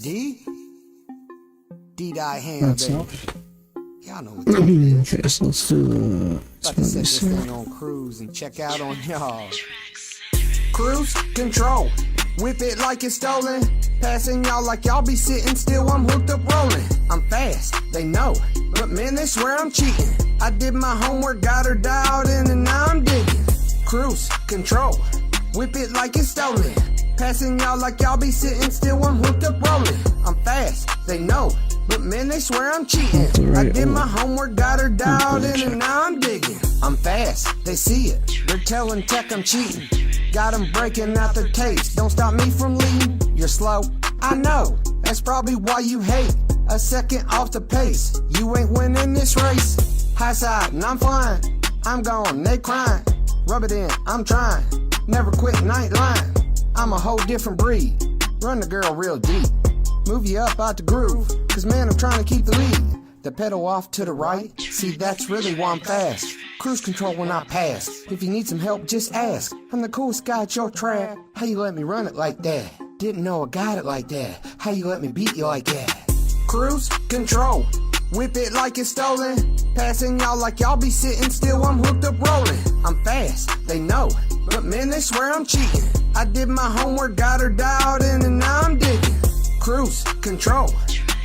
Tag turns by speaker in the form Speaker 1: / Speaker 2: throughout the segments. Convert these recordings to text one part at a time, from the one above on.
Speaker 1: D? D-Dye Ham,
Speaker 2: That's
Speaker 1: baby.
Speaker 2: up.
Speaker 1: Y'all know what time it is.
Speaker 2: Okay, so let's do
Speaker 1: About to set this
Speaker 2: 26.
Speaker 1: thing on cruise and check out on y'all. Cruise control. Whip it like it's stolen. Passing y'all like y'all be sitting still. I'm hooked up rolling. I'm fast, they know. But man, they swear I'm cheating. I did my homework, got her dialed in, and now I'm digging. Cruise control. Whip it like it's stolen. Passing y'all like y'all be sitting still. I'm hooked up rolling. I'm fast, they know. But man, they swear I'm cheating. I did my homework, got her dialed in, and now I'm digging. I'm fast, they see it. They're telling tech I'm cheating. Got them breaking out their tapes. Don't stop me from leading. You're slow, I know. That's probably why you hate. A second off the pace. You ain't winning this race. High side, and I'm flying. I'm gone, they crying. Rub it in, I'm trying. Never quit, night line. I'm a whole different breed. Run the girl real deep. Move you up out the groove. Cause man, I'm trying to keep the lead. The pedal off to the right. See, that's really why I'm fast. Cruise control when I pass. If you need some help, just ask. I'm the coolest guy at your track. How you let me run it like that? Didn't know I got it like that. How you let me beat you like that? Cruise control. Whip it like it's stolen. Passing y'all like y'all be sitting still. I'm hooked up rolling. I'm fast, they know. But man, they swear I'm cheating. I did my homework, got her dialed in, and now I'm digging. Cruise control.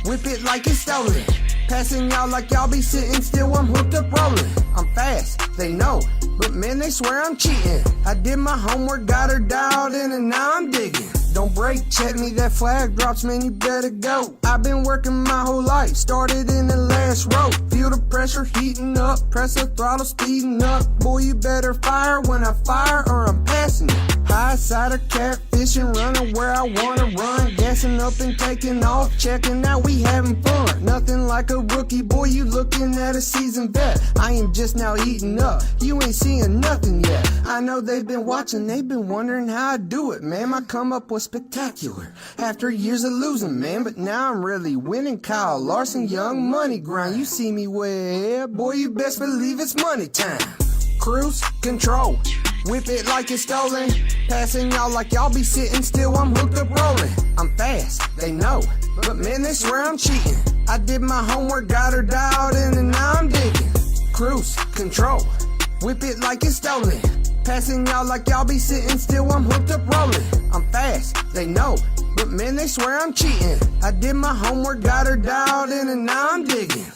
Speaker 1: Whip it like it's stolen. Passing y'all like y'all be sitting still. I'm hooked up rolling. I'm fast, they know. But man, they swear I'm cheating. I did my homework, got her dialed in, and now I'm digging. Don't break, check me, that flag drops, man, you better go. I've been working my whole life, started in the last row. Feel the pressure heating up, press the throttle speeding up. Boy, you better fire when I fire or I'm passing it. High side of catfishing, running where I wanna run. Gassing up and taking off, checking out, we having fun. Nothing like a rookie, boy, you looking at a seasoned vet. I am just now eating up, you ain't seeing nothing yet. I know they've been watching, they've been wondering how I do it, man. My come up was spectacular after years of losing, man. But now I'm really winning. Kyle Larson, young money grind. You see me where, boy, you best believe it's money time. Cruise control. Whip it like it's stolen. Passing y'all like y'all be sitting still. I'm hooked up rolling. I'm fast, they know. But man, they swear I'm cheating. I did my homework, got her dialed in, and now I'm digging. Cruise control. Whip it like it's stolen. Passing y'all like y'all be sitting still. I'm hooked up rolling. I'm fast, they know. But man, they swear I'm cheating. I did my homework, got her dialed in, and now I'm digging.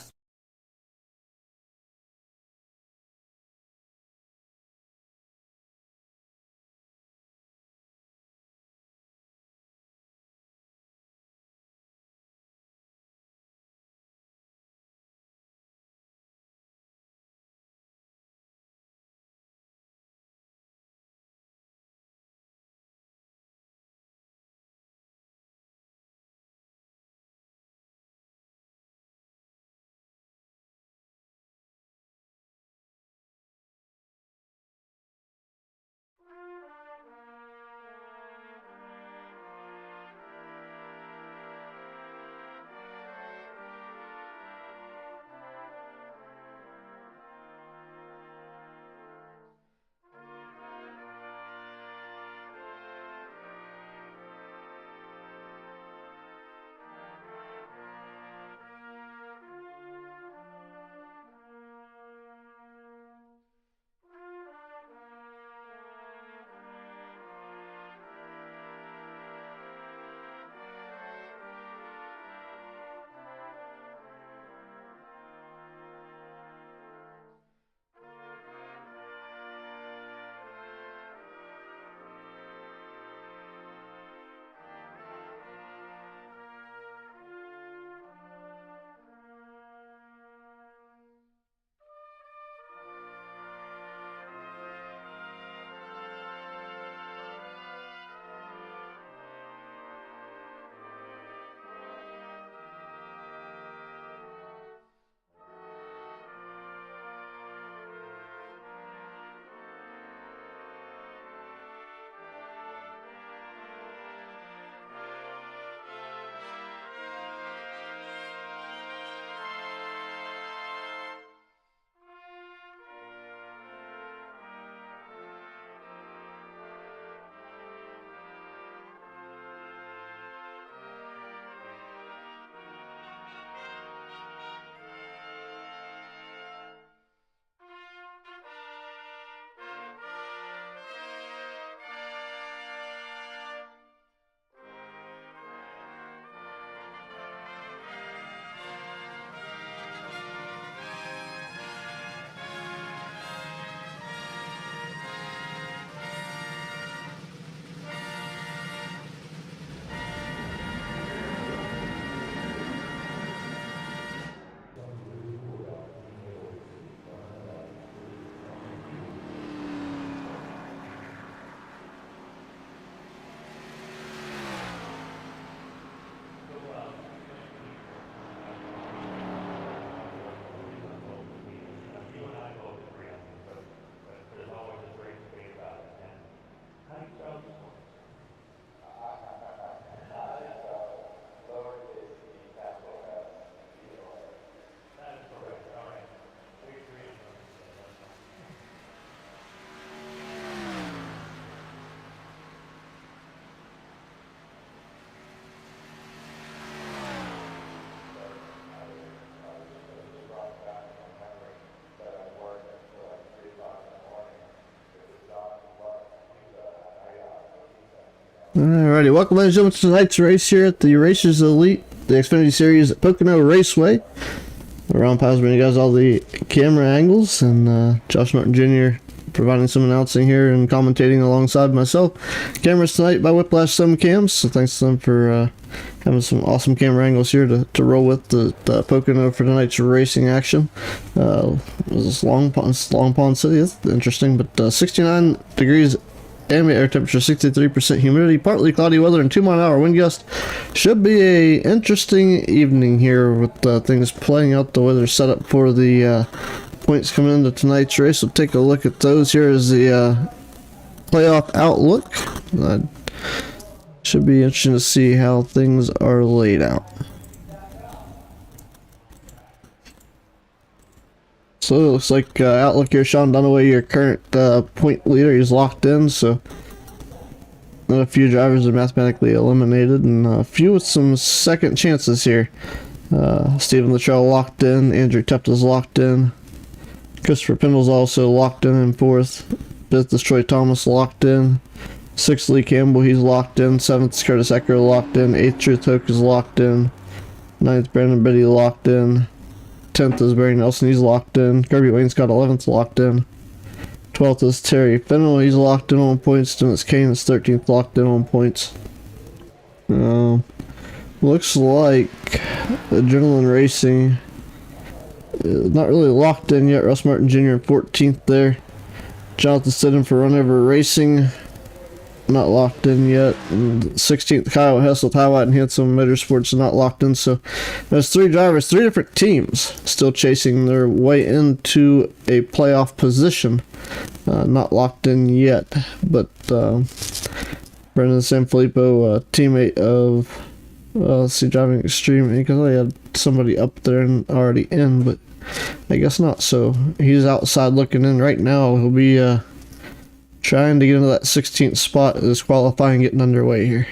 Speaker 2: Alrighty, welcome ladies and gentlemen to tonight's race here at the Racers Elite, the Xfinity Series at Pocono Raceway. Ron Piles bringing you guys all the camera angles, and Josh Martin Jr. providing some announcing here and commentating alongside myself. Cameras tonight by Whiplash Some Cams, so thanks to them for having some awesome camera angles here to roll with the Pocono for tonight's racing action. This Long Pond City is interesting, but 69 degrees ambient air temperature, 63% humidity, partly cloudy weather, and 2-mile-an-hour wind gust. Should be a interesting evening here with things playing out the way they're set up for the points coming into tonight's race. We'll take a look at those. Here is the playoff outlook. Should be interesting to see how things are laid out. So it looks like outlook here, Sean Dunaway, your current point leader. He's locked in, so a few drivers are mathematically eliminated, and a few with some second chances here. Stephen Luttrell locked in, Andrew Teppt is locked in, Christopher Pendle's also locked in 4th, 5th is Troy Thomas locked in, 6th Lee Campbell, he's locked in, 7th is Curtis Ecker locked in, 8th Truth Hoke is locked in, 9th Brandon Biddy locked in, 10th is Barry Nelson, he's locked in. Kirby Wainscott 11th locked in. 12th is Terry Fennell, he's locked in on points. Dennis Kane is 13th locked in on points. Looks like Adrenaline Racing not really locked in yet. Russ Martin Jr. in 14th there. Jonathan Stidham for Runover Racing, not locked in yet. And 16th Kyle Hess with High White and Handsome Motorsports not locked in. So there's 3 drivers, 3 different teams still chasing their way into a playoff position. Not locked in yet, but Brendan Sanfilippo, teammate of let's see, Driving Extreme, because I had somebody up there and already in, but I guess not. So he's outside looking in right now. He'll be trying to get into that 16th spot as qualifying getting underway here.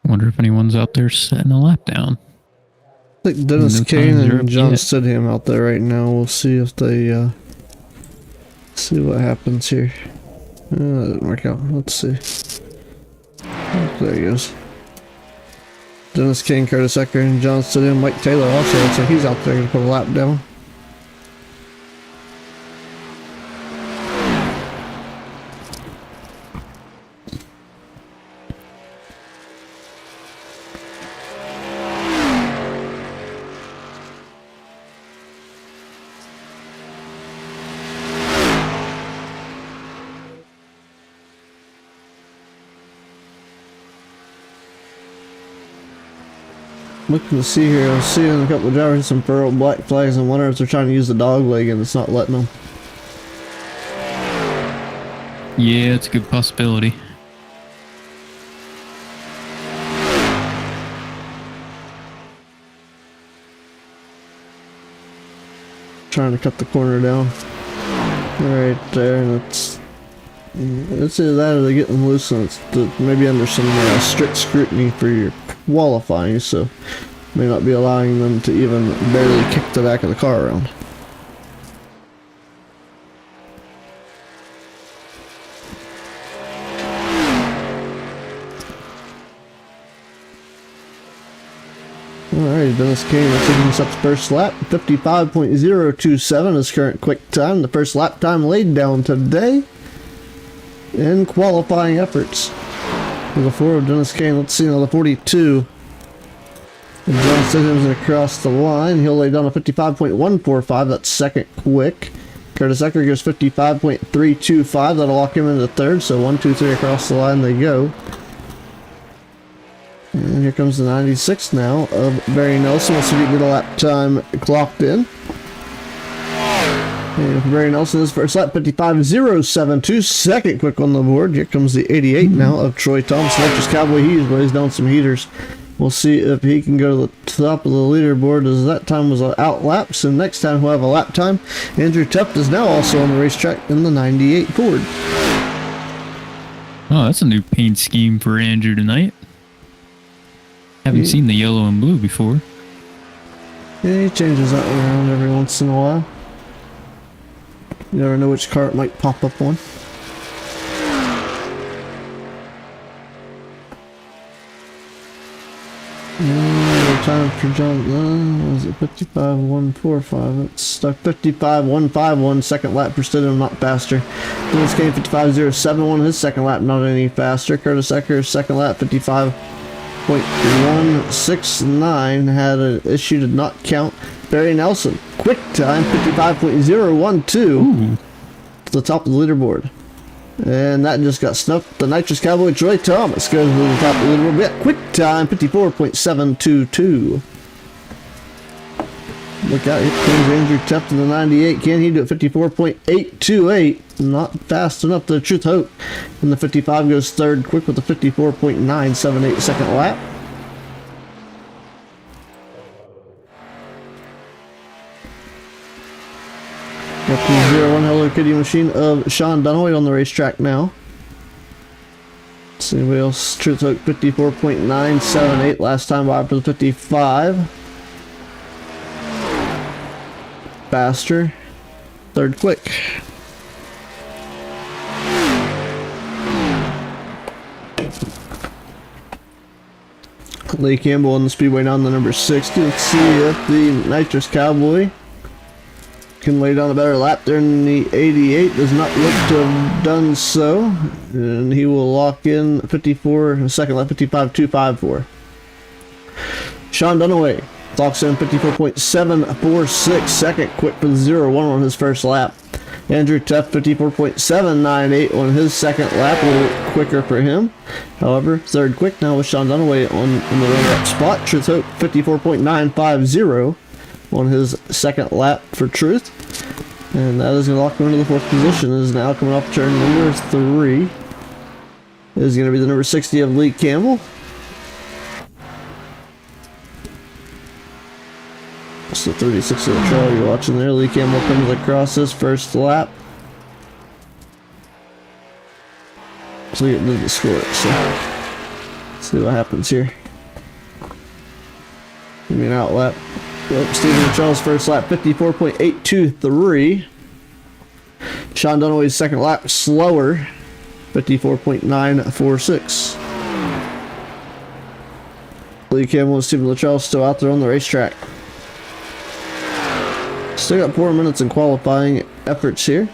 Speaker 3: Wonder if anyone's out there setting a lap down.
Speaker 2: I think Dennis Kane and John Stidham out there right now. We'll see if they see what happens here. That didn't work out. Let's see. Oh, there he goes. Dennis Kane, Curtis Ecker, and John Stidham. Mike Taylor also looks like he's out there going to put a lap down. Looking to see here, I'm seeing a couple of drivers with some furrowed black flags, and wonder if they're trying to use the dog leg and it's not letting them.
Speaker 3: Yeah, it's a good possibility.
Speaker 2: Trying to cut the corner down. Right there, and it's either that or they get them loose, and it's maybe under some strict scrutiny for your qualifying, so may not be allowing them to even barely kick the back of the car around. Alright, Dennis Kane is taking us up the first lap. 55.027 is current quick time. The first lap time laid down today in qualifying efforts. For the 4 of Dennis Kane, let's see now the 42. And John Stidham's going to cross the line. He'll lay down a 55.145. That's second quick. Curtis Ecker goes 55.325. That'll lock him into third. So 1, 2, 3 across the line they go. And here comes the 96 now of Barry Nelson. Let's see if we can get a lap time clocked in. And for Barry Nelson, his first lap, 55.072. Second quick on the board. Here comes the 88 now of Troy Thomas. Electric Cowboy, he lays down some heaters. We'll see if he can go to the top of the leaderboard, as that time was out laps, and next time we'll have a lap time. Andrew Teppt is now also on the racetrack in the 98 Ford.
Speaker 3: Oh, that's a new paint scheme for Andrew tonight. Haven't seen the yellow and blue before.
Speaker 2: Yeah, he changes that around every once in a while. You never know which car it might pop up on. Time for John, was it 55.145? It's stuck 55.151, second lap for Stidham, not faster. Dennis Kane 55.071, his second lap, not any faster. Curtis Ecker, second lap 55.169, had an issue, did not count. Barry Nelson, quick time 55.012 to the top of the leaderboard. And that just got snuffed. The Nitrous Cowboy Troy Thomas goes to the top of the leaderboard. Yeah, quick time 54.722. Look out, here comes Andrew Tuft in the 98. Can he do it? 54.828. Not fast enough. The Truth Hope in the 55 goes third quick with a 54.978 second lap. Got the 01 Hello Kitty machine of Sean Dunaway on the racetrack now. Let's see anybody else. Truth Hook 54.978 last time by for the 55. Faster. Third quick. Lee Campbell on the speedway down the number 60. Let's see if the Nitrous Cowboy can lay down a better lap there in the 88. Does not look to have done so, and he will lock in 54 second lap 55.254. Sean Dunaway clocks in 54.746 second quick for the 01 on his first lap. Andrew Tuff 54.798 on his second lap, a little quicker for him. However, third quick now with Sean Dunaway on the runner-up spot. Truth Hope 54.950 on his second lap for Truth. And that is going to lock him into the fourth position. It is now coming off turn number 3. It is going to be the number 60 of Lee Campbell. That's the 36 of the trail you're watching there. Lee Campbell comes across his first lap. So he didn't score it, so let's see what happens here. Give me an out lap. Yep, Stephen Charles' first lap, 54.823. Sean Dunaway's second lap, slower, 54.946. Lee Campbell and Stephen Lacharles still out there on the racetrack. Still got 4 minutes in qualifying efforts here.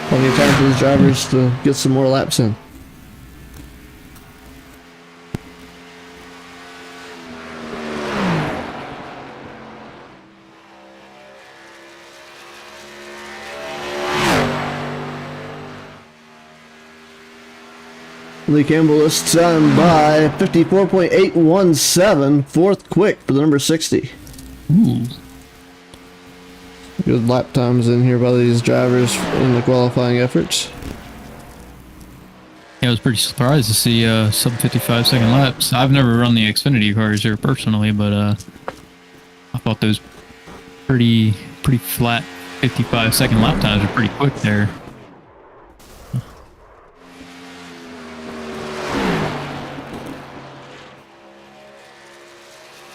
Speaker 2: Plenty of time for these drivers to get some more laps in. Lee Campbell this time by 54.817, fourth quick for the number 60.
Speaker 3: Ooh.
Speaker 2: Good lap times in here by these drivers in the qualifying efforts.
Speaker 3: Yeah, I was pretty surprised to see sub 55 second laps. I've never run the Xfinity cars here personally, but I thought those pretty flat 55 second lap times are pretty quick there.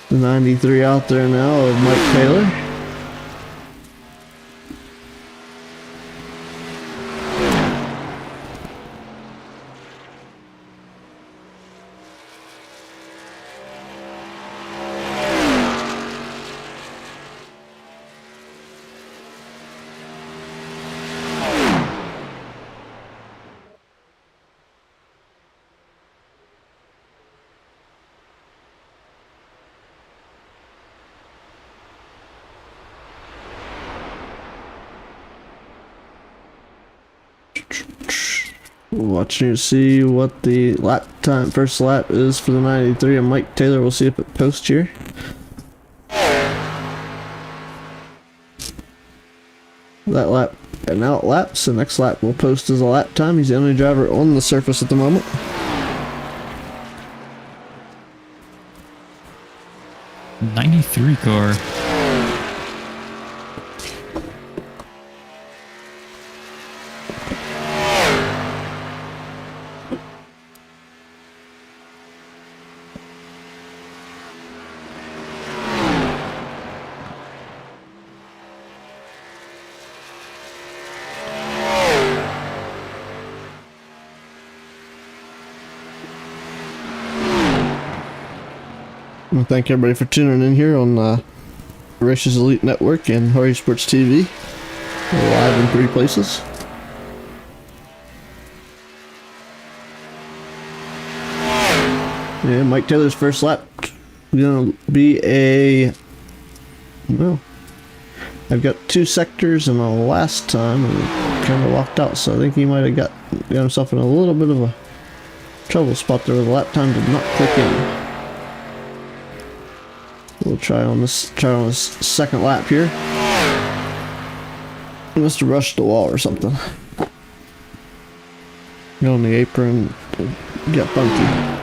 Speaker 2: The 93 out there now of Mike Taylor. Watching to see what the lap time, first lap is for the 93, and Mike Taylor. We'll see if it posts here. That lap and now it laps. The next lap will post as a lap time. He's the only driver on the surface at the moment.
Speaker 3: '93 car.
Speaker 2: Well, thank everybody for tuning in here on Races Elite Network and Hardy Sports TV. We're live in 3 places. Yeah, Mike Taylor's first lap gonna be well, I've got 2 sectors in the last time and kind of walked out, so I think he might have got himself in a little bit of a trouble spot there where the lap time did not click in. We'll try on this second lap here. He must have rushed the wall or something. Go on the apron, get funky.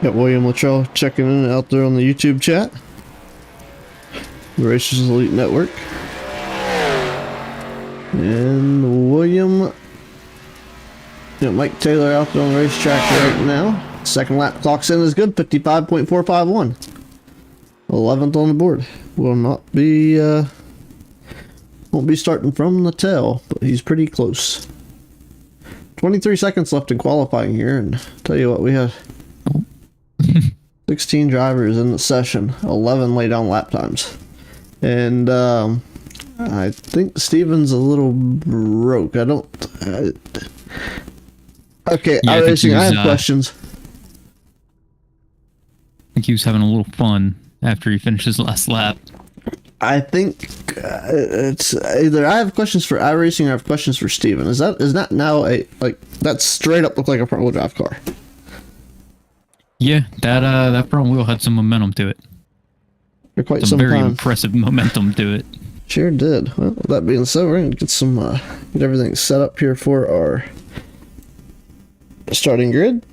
Speaker 2: Got William Luttrell checking in out there on the YouTube chat. The Races Elite Network. And William. Got Mike Taylor out there on the racetrack right now. Second lap clocks in is good, 55.451. 11th on the board. Will not be, won't be starting from the tail, but he's pretty close. 23 seconds left in qualifying here, and tell you what, we have 16 drivers in the session, 11 lay down lap times. And I think Steven's a little broke. I don't... okay,
Speaker 3: yeah,
Speaker 2: I have questions.
Speaker 3: I think he was having a little fun after he finished his last lap.
Speaker 2: I think it's either I have questions for iRacing or I have questions for Steven. Is that now that straight up look like a front wheel drive car?
Speaker 3: Yeah, that front wheel had some momentum to it.
Speaker 2: For quite
Speaker 3: some
Speaker 2: some
Speaker 3: very
Speaker 2: time.
Speaker 3: impressive momentum to it.
Speaker 2: Sure did. Well, with that being said, we're gonna get everything set up here for our starting grid.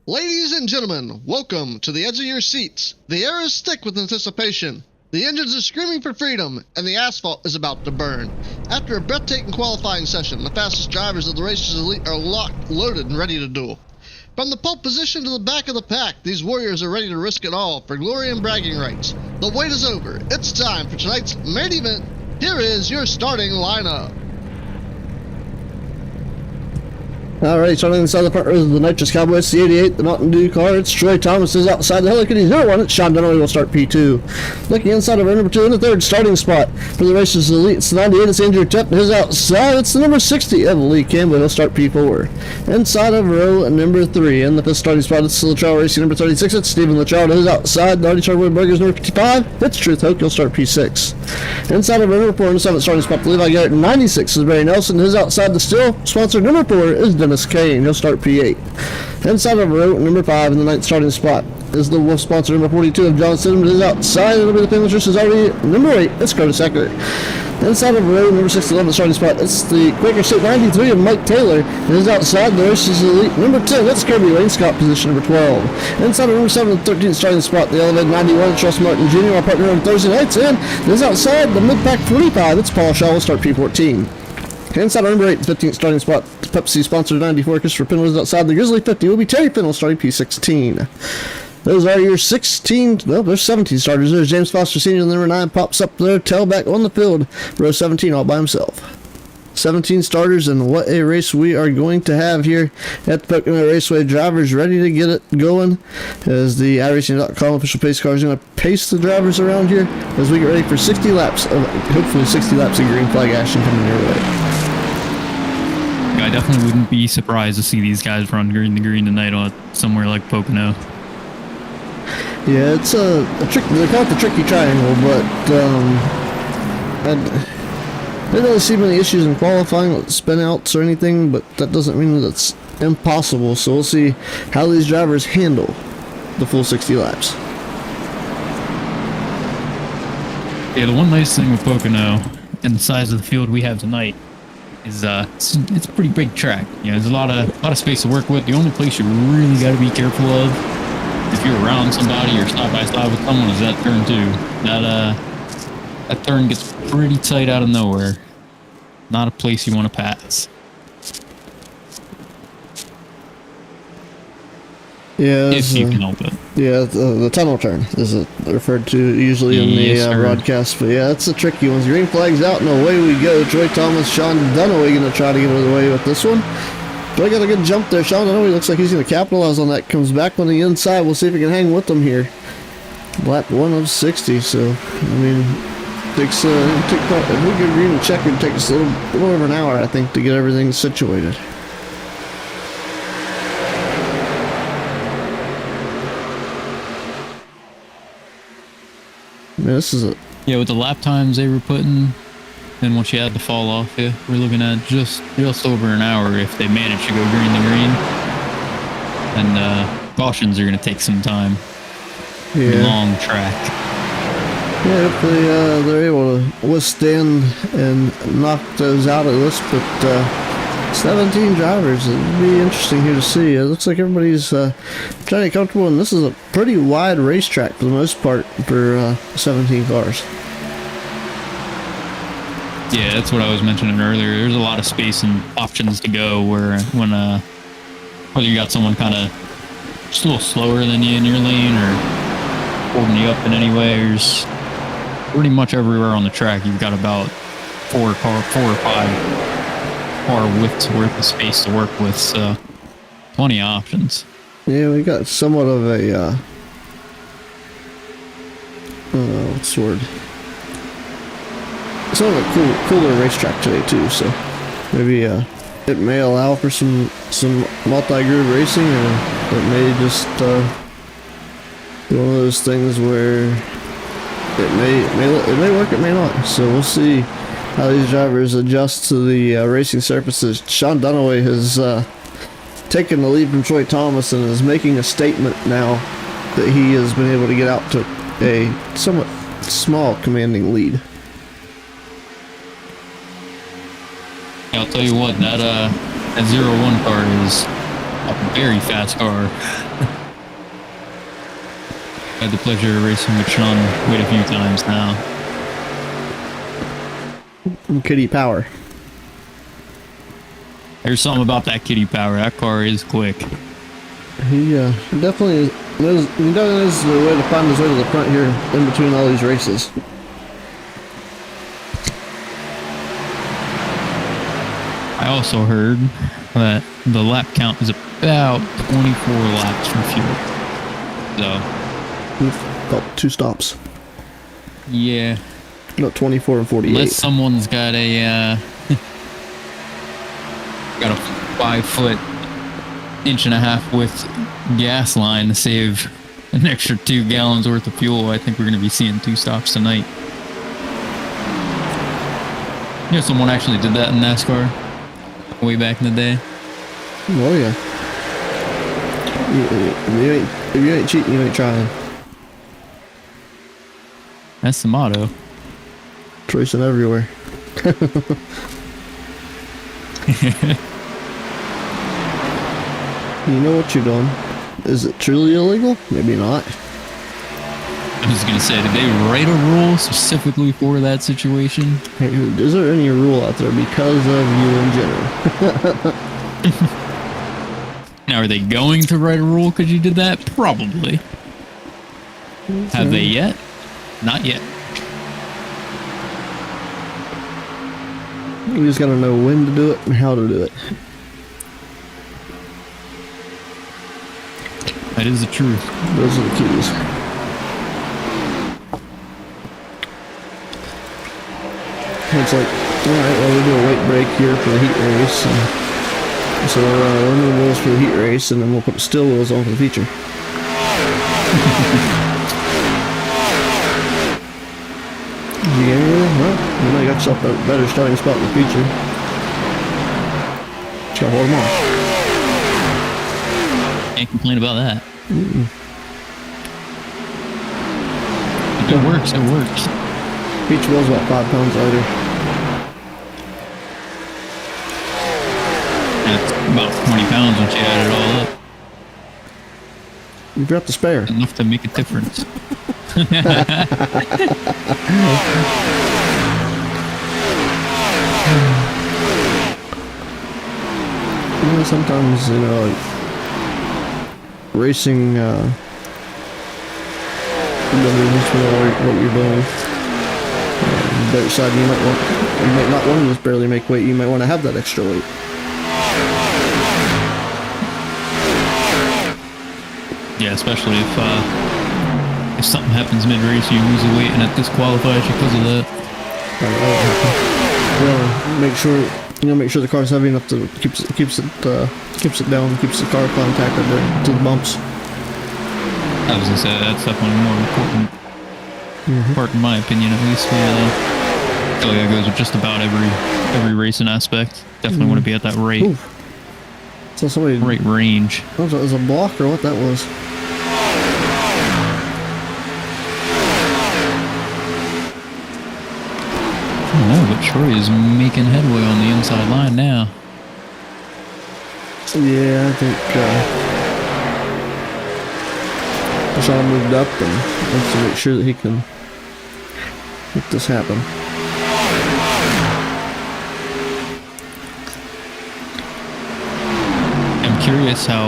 Speaker 4: Ladies and gentlemen, welcome to the edge of your seats. The air is thick with anticipation. The engines are screaming for freedom, and the asphalt is about to burn. After a breathtaking qualifying session, the fastest drivers of the Races Elite are locked, loaded, and ready to duel. From the pole position to the back of the pack, these warriors are ready to risk it all for glory and bragging rights. The wait is over. It's time for tonight's main event. Here is your starting lineup.
Speaker 2: Alright, starting inside the front rows of the Nitrous Cowboys, the 88, the Mountain Dew car, it's Troy Thomas is outside the Helicity 01, it's Sean Dunaway will start P2. Looking inside of row number 2 in the third starting spot for the Races Elite, it's the 98, it's Andrew Tipp, his outside, it's the number 60 of Lee Campbell, he'll start P4. Inside of row number 3 in the fifth starting spot, it's the Luttrell Racing number 36, it's Stephen Luttrell, his outside, the Hardy Charwood Burgers number 55, it's Truth Hoke, he'll start P6. Inside of row number 4 in the seventh starting spot, the Levi Garrett 96 is Barry Nelson, his outside, the still sponsor number 4 is Dennis Kane. He'll start P8. Inside of row number 5 in the ninth starting spot is the Wolf sponsor number 42 of John Stidham. His outside, it'll be the famous is already number 8. It's Curtis Eckert. Inside of row number 6 11 starting spot, it's the Quaker State 93 of Mike Taylor. His outside, the Races Elite number 10. That's Kirby Wayne Scott, position number 12. Inside of number 7 13th starting spot, the Elevated 91, Charles Martin Jr., our partner on Thursday nights. And his outside, the mid-pack 45. It's Paul Shaw, will start P14. Inside number 8, 15th starting spot, the Pepsi sponsor 94, Christopher Pennell is outside the Grizzly 50, will be Terry Pennell starting P16. Those are your 16, well, there's 17 starters. There's James Foster Sr., number 9, pops up there, tailback on the field, row 17 all by himself. 17 starters, and what a race we are going to have here at the Pocono Raceway. Drivers ready to get it going as the iRacing.com official pace car is going to pace the drivers around here as we get ready for 60 laps of, hopefully 60 laps of green flag action coming your way.
Speaker 3: I definitely wouldn't be surprised to see these guys run green to green tonight on somewhere like Pocono.
Speaker 2: Yeah, it's a trick. They call it the tricky triangle, but I didn't really see many issues in qualifying with spin outs or anything. But that doesn't mean that it's impossible. So we'll see how these drivers handle the full 60 laps.
Speaker 3: Yeah, the one nice thing with Pocono and the size of the field we have tonight is it's a pretty big track. You know, there's a lot of space to work with. The only place you really got to be careful of if you're around somebody or side by side with someone is that turn 2. That turn gets pretty tight out of nowhere. Not a place you want to pass.
Speaker 2: Yeah,
Speaker 3: if you can help it.
Speaker 2: Yeah, the tunnel turn is referred to usually in
Speaker 3: Yes,
Speaker 2: the
Speaker 3: sir.
Speaker 2: broadcast. But yeah, that's a tricky one. Green flag's out and away we go. Troy Thomas, Sean Dunaway going to try to get away with this one. Troy got a good jump there. Sean Dunaway looks like he's going to capitalize on that. Comes back on the inside. We'll see if he can hang with them here. Lap 1 of 60. So, I mean, takes if we get Green-White-Checkered, it takes a little over an hour, I think, to get everything situated. Man, this is a
Speaker 3: Yeah, with the lap times they were putting, and once you had to fall off, yeah, we're looking at just over an hour if they manage to go green to green. And cautions are going to take some time. Long track.
Speaker 2: Yeah, hopefully they're able to withstand and knock those out of this, but 17 drivers, it'd be interesting here to see. It looks like everybody's trying to get comfortable, and this is a pretty wide racetrack for the most part for 17 cars.
Speaker 3: Yeah, that's what I was mentioning earlier. There's a lot of space and options to go where whether you got someone kind of just a little slower than you in your lane or holding you up in any way, there's pretty much everywhere on the track you've got about 4 or 5 car widths worth of space to work with, so plenty of options.
Speaker 2: Yeah, we got somewhat of a what's the word? Sort of a cooler racetrack today too, so maybe it may allow for some multi-groove racing, or it may just be one of those things where it may work, it may not. So we'll see how these drivers adjust to the racing surfaces. Sean Dunaway has taken the lead from Troy Thomas and is making a statement now that he has been able to get out to a somewhat small commanding lead.
Speaker 3: Yeah, I'll tell you what, that 0-1 car is a very fast car. Had the pleasure of racing with Sean quite a few times now.
Speaker 2: Kitty Power.
Speaker 3: There's something about that Kitty Power. That car is quick.
Speaker 2: He definitely knows the way to find his way to the front here in between all these races.
Speaker 3: I also heard that the lap count is about 24 laps for fuel. So,
Speaker 2: About 2 stops.
Speaker 3: yeah.
Speaker 2: No, 24 and 48.
Speaker 3: Unless someone's got a 5-foot, 1.5 width gas line to save an extra 2 gallons worth of fuel, I think we're going to be seeing 2 stops tonight. You know, someone actually did that in NASCAR way back in the day.
Speaker 2: Oh yeah. If you ain't cheating, you ain't trying.
Speaker 3: That's the motto.
Speaker 2: Tracing everywhere. You know what you're doing. Is it truly illegal? Maybe not.
Speaker 3: I was going to say, did they write a rule specifically for that situation?
Speaker 2: Hey, is there any rule out there because of you in general?
Speaker 3: Now, are they going to write a rule because you did that? Probably. Have they yet? Not yet.
Speaker 2: You just gotta know when to do it and how to do it.
Speaker 3: That is the truth.
Speaker 2: Those are the keys. It's like, alright, well, we do a weight break here for the heat race. And so we'll remove wheels for the heat race, and then we'll put the steel wheels on for the feature. Yeah, well, you know, you got yourself a better starting spot in the feature. Just gotta hold them off.
Speaker 3: Can't complain about that. If it works, it works.
Speaker 2: Feature wheel's about 5 pounds lighter.
Speaker 3: That's about 20 pounds once you add it all up.
Speaker 2: You dropped the spare.
Speaker 3: Enough to make a difference.
Speaker 2: You know, sometimes, you know, like, racing what you're doing. Dirt side, you might not want to just barely make weight. You might want to have that extra weight.
Speaker 3: Yeah, especially if something happens mid-race, you lose the weight and it disqualifies you because of that.
Speaker 2: Make sure the car's heavy enough to keeps it down, keeps the car contacted to the bumps.
Speaker 3: I was gonna say that's definitely more important part in my opinion, at least. I feel like that goes with just about every racing aspect. Definitely want to be at that rate.
Speaker 2: Ooh. So somebody
Speaker 3: rate range.
Speaker 2: Was it a block or what that was?
Speaker 3: I don't know, but Troy is making headway on the inside line now.
Speaker 2: Yeah, I think Sean moved up and wants to make sure that he can make this happen.
Speaker 3: I'm curious how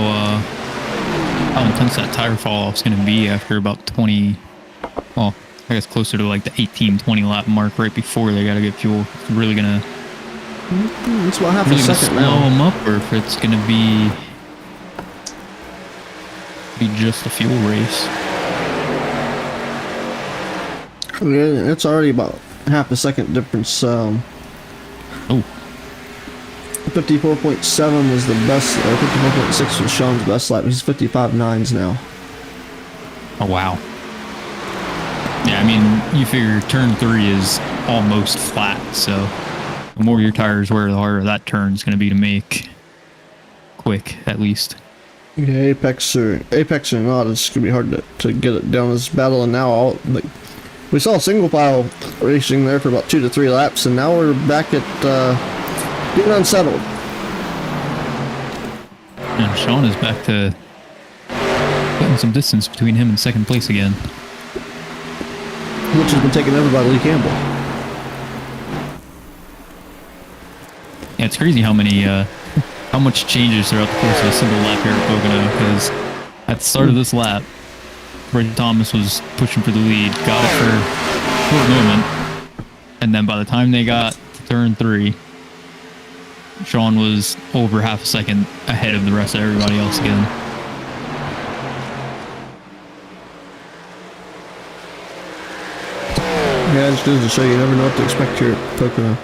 Speaker 3: intense that tire fall off is going to be after about 20. Well, I guess closer to like the 18-20 lap mark right before they got to get fuel. It's really gonna
Speaker 2: It's about half
Speaker 3: really
Speaker 2: a second
Speaker 3: slow
Speaker 2: now.
Speaker 3: them up, or if it's gonna be just a fuel race.
Speaker 2: Yeah, it's already about half a second difference.
Speaker 3: Oh,
Speaker 2: 54.7 was the best. 54.6 was Sean's best lap. He's 55.9s now.
Speaker 3: oh wow. Yeah, I mean, you figure turn 3 is almost flat, so the more your tires wear, the harder that turn is going to be to make quick, at least.
Speaker 2: Yeah, Apex or not, it's gonna be hard to get it down this battle. And now we saw single file racing there for about 2 to 3 laps, and now we're back at being unsettled.
Speaker 3: And Sean is back to putting some distance between him and second place again.
Speaker 2: Which has been taken over by Lee Campbell.
Speaker 3: Yeah, it's crazy how much changes throughout the course of a single lap here at Pocono, because at the start of this lap, Brayden Thomas was pushing for the lead, got it for a short moment, and then by the time they got to turn 3, Sean was over half a second ahead of the rest of everybody else again.
Speaker 2: Yeah, it just goes to show you never know what to expect here at Pocono.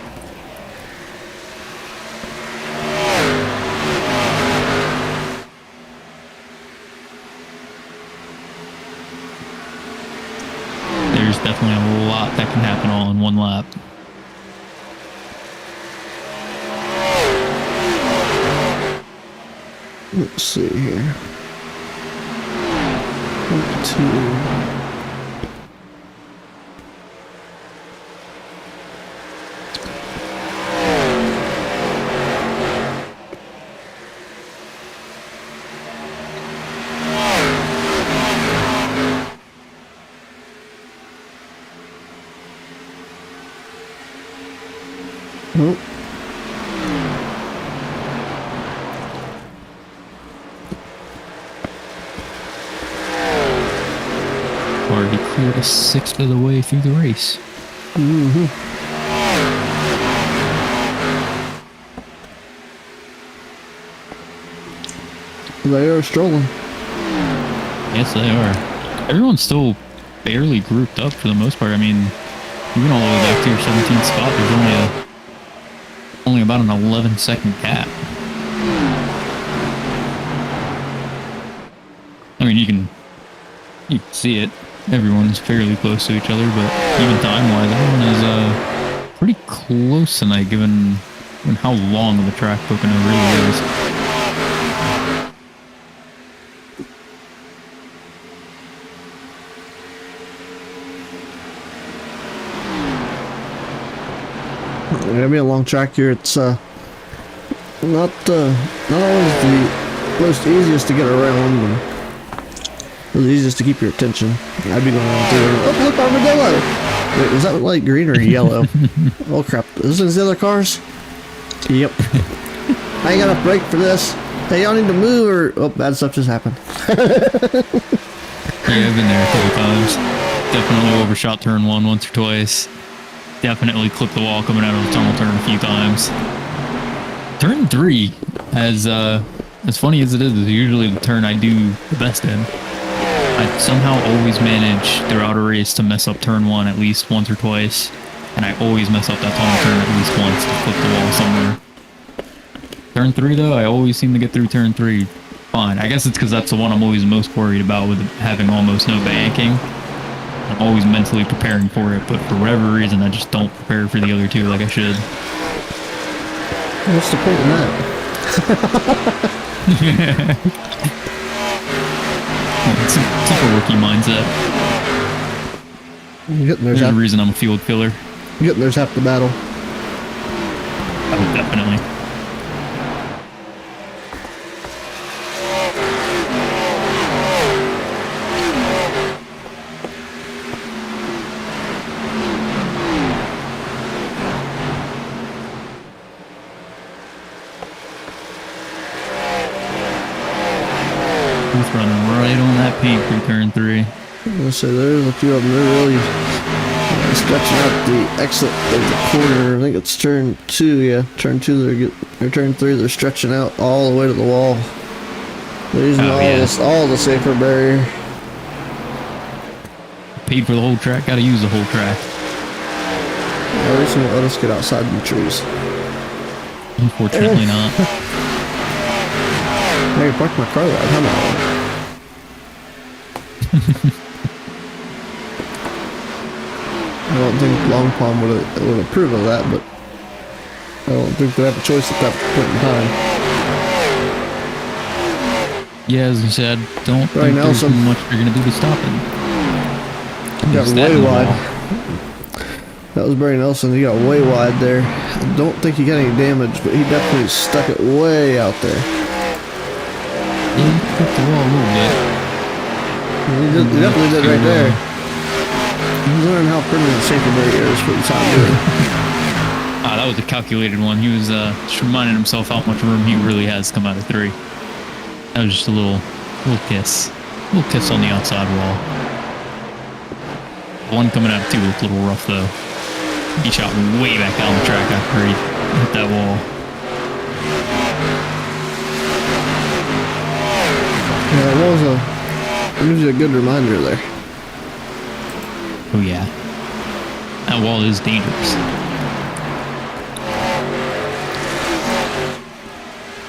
Speaker 3: There's definitely a lot that can happen all in one lap.
Speaker 2: Let's see here. 1, 2. Oh.
Speaker 3: Already cleared a 1/6 of the way through the race.
Speaker 2: They are strolling.
Speaker 3: Yes, they are. Everyone's still barely grouped up for the most part. I mean, even all the way back to your 17th spot, there's only about an 11-second gap. I mean, you can see it. Everyone's fairly close to each other, but even time-wise, everyone is pretty close tonight, given how long of a track Pocono really is.
Speaker 2: Gonna be a long track here. It's not always the most easiest to get around, but the easiest to keep your attention. I'd be going around too. Oh, look, armadillo! Wait, is that light green or yellow? Oh crap! Is this the other cars? Yep. I ain't got a brake for this. Hey, y'all need to move, or oh, bad stuff just happened.
Speaker 3: Yeah, I've been there a couple times. definitely overshot turn 1 once or twice. Definitely clipped the wall coming out of the tunnel turn a few times. Turn 3, as funny as it is usually the turn I do the best in. I somehow always manage throughout a race to mess up turn 1 at least once or twice, and I always mess up that tunnel turn at least once to flip the wall somewhere. Turn 3 though, I always seem to get through turn 3 fine. I guess it's because that's the one I'm always most worried about with having almost no banking. I'm always mentally preparing for it, but for whatever reason I just don't prepare for the other two like I should.
Speaker 2: What's the point in that?
Speaker 3: It's a rookie mindset. There's a reason I'm a field filler.
Speaker 2: Getting there's half the battle.
Speaker 3: Oh, definitely. He's running right on that paint through turn 3.
Speaker 2: So there's a few of them. They're really stretching out the exit of the corner. I think it's turn 2. Yeah, turn 2. Or turn 3. They're stretching out all the way to the wall. They're using all the safer barrier.
Speaker 3: Paid for the whole track. Got to use the whole track.
Speaker 2: At least won't let us get outside the trees.
Speaker 3: Unfortunately not.
Speaker 2: Hey, parked my car right. Come on. I don't think Long Palm would approve of that, but I don't think they have a choice at that point in time.
Speaker 3: Yeah, as I said, don't
Speaker 2: Right
Speaker 3: think
Speaker 2: now,
Speaker 3: there's much you're going to do to stop it.
Speaker 2: Got way wide. That was Barry Nelson. He got way wide there. I don't think he got any damage, but he definitely stuck it way out there.
Speaker 3: Yeah, he clipped the wall a little bit.
Speaker 2: He definitely did right there. He's learning how permanent safety barrier is for the time being.
Speaker 3: That was a calculated one. He was just reminding himself how much room he really has to come out of 3. That was just a little kiss. A little kiss on the outside wall. One coming out of 2 looked a little rough though. He shot way back down the track after he hit that wall.
Speaker 2: Yeah, it gives you a good reminder there.
Speaker 3: Oh yeah. That wall is dangerous.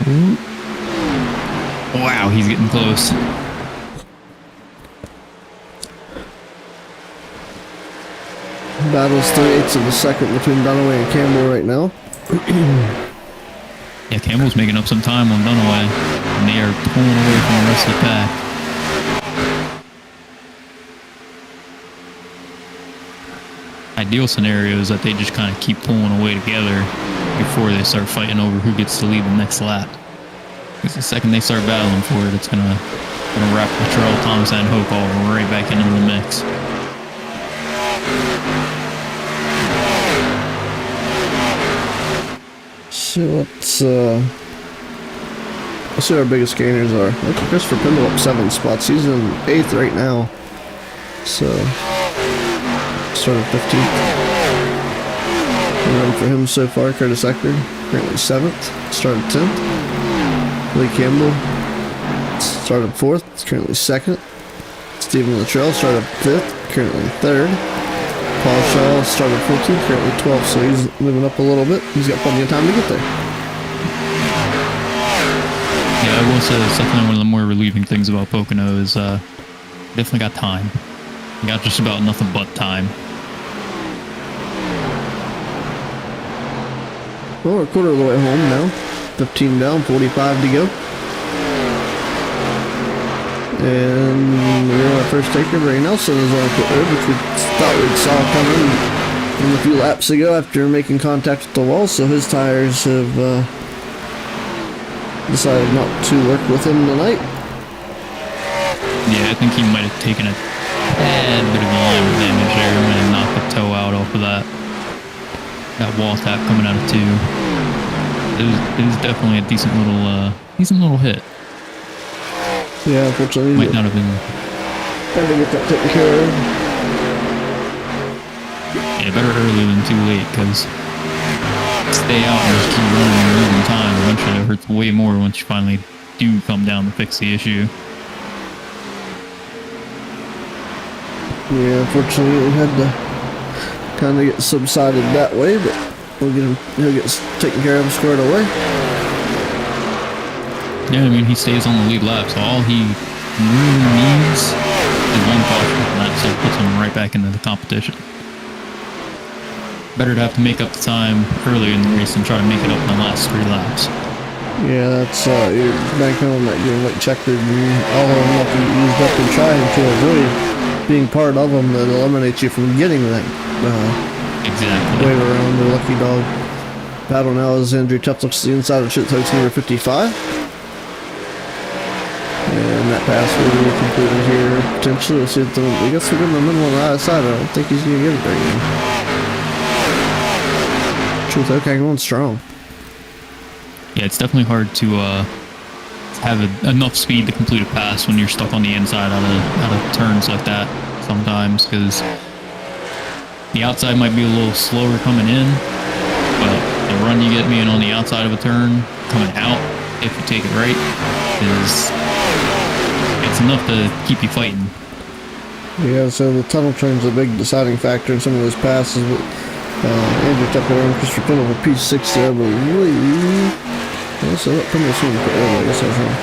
Speaker 3: Ooh. Wow, he's getting close.
Speaker 2: Battle's 3/8 of a second between Dunaway and Campbell right now.
Speaker 3: Yeah, Campbell's making up some time on Dunaway, and they are pulling away from the rest of the pack. Ideal scenario is that they just kind of keep pulling away together before they start fighting over who gets to lead the next lap. Because the second they start battling for it, it's gonna wrap Latrell, Thomas, and Hoke all right back into the mix.
Speaker 2: So let's see what our biggest gainers are. Look at Christopher Pindle up 7 spots. He's in 8th right now. So started 15th. Run for him so far, Curtis Eckerd, currently 7th. Started 10th. Lee Campbell started 4th. He's currently 2nd. Stephen Latrell started 5th, currently 3rd. Paul Shaw started 14th, currently 12th, so he's moving up a little bit. He's got plenty of time to get there.
Speaker 3: Yeah, I will say that's definitely one of the more relieving things about Pocono is definitely got time. You got just about nothing but time.
Speaker 2: Well, we're a quarter of the way home now. 15 down, 45 to go. And we're on our first taker. Ray Nelson is on pit road, which we thought we saw coming from a few laps ago after making contact with the wall, so his tires have decided not to work with him tonight.
Speaker 3: Yeah, I think he might have taken a tad bit of alignment damage there. He might have knocked the toe out off of that wall tap coming out of 2. It was definitely a decent little hit.
Speaker 2: Yeah, unfortunately,
Speaker 3: might not have been.
Speaker 2: Trying to get that taken care of.
Speaker 3: Yeah, better early than too late, because stay out and just keep running and losing time. Eventually it hurts way more once you finally do come down to fix the issue.
Speaker 2: Yeah, unfortunately, it had to kind of get subsided that way, but he'll get taken care of and squared away.
Speaker 3: Yeah, I mean, he stays on the lead lap, so all he really needs is one caution, and that so puts him right back into the competition. Better to have to make up the time early in the race and try to make it up in the last 3 laps.
Speaker 2: Yeah, that's you're banking on that Green-White-Checkered, and all of them that you used up and trying to avoid being part of them that eliminates you from getting that
Speaker 3: Exactly.
Speaker 2: wave around the lucky dog. Battle now is Andrew Tuff looks to the inside of Chip Hoax number 55. And that pass will be completed here potentially. We'll see if we got some good momentum on the outside. I don't think he's going to get it there again. Truth okay, going strong.
Speaker 3: Yeah, it's definitely hard to have enough speed to complete a pass when you're stuck on the inside out of turns like that sometimes, because the outside might be a little slower coming in, but the run you get being on the outside of a turn coming out, if you take it right, it's enough to keep you fighting.
Speaker 2: Yeah, so the tunnel turn's a big deciding factor in some of those passes. But Andrew Tucker and Christopher Pennell for P6 there, but really, so that Pennell's going to put early, I guess I was wrong.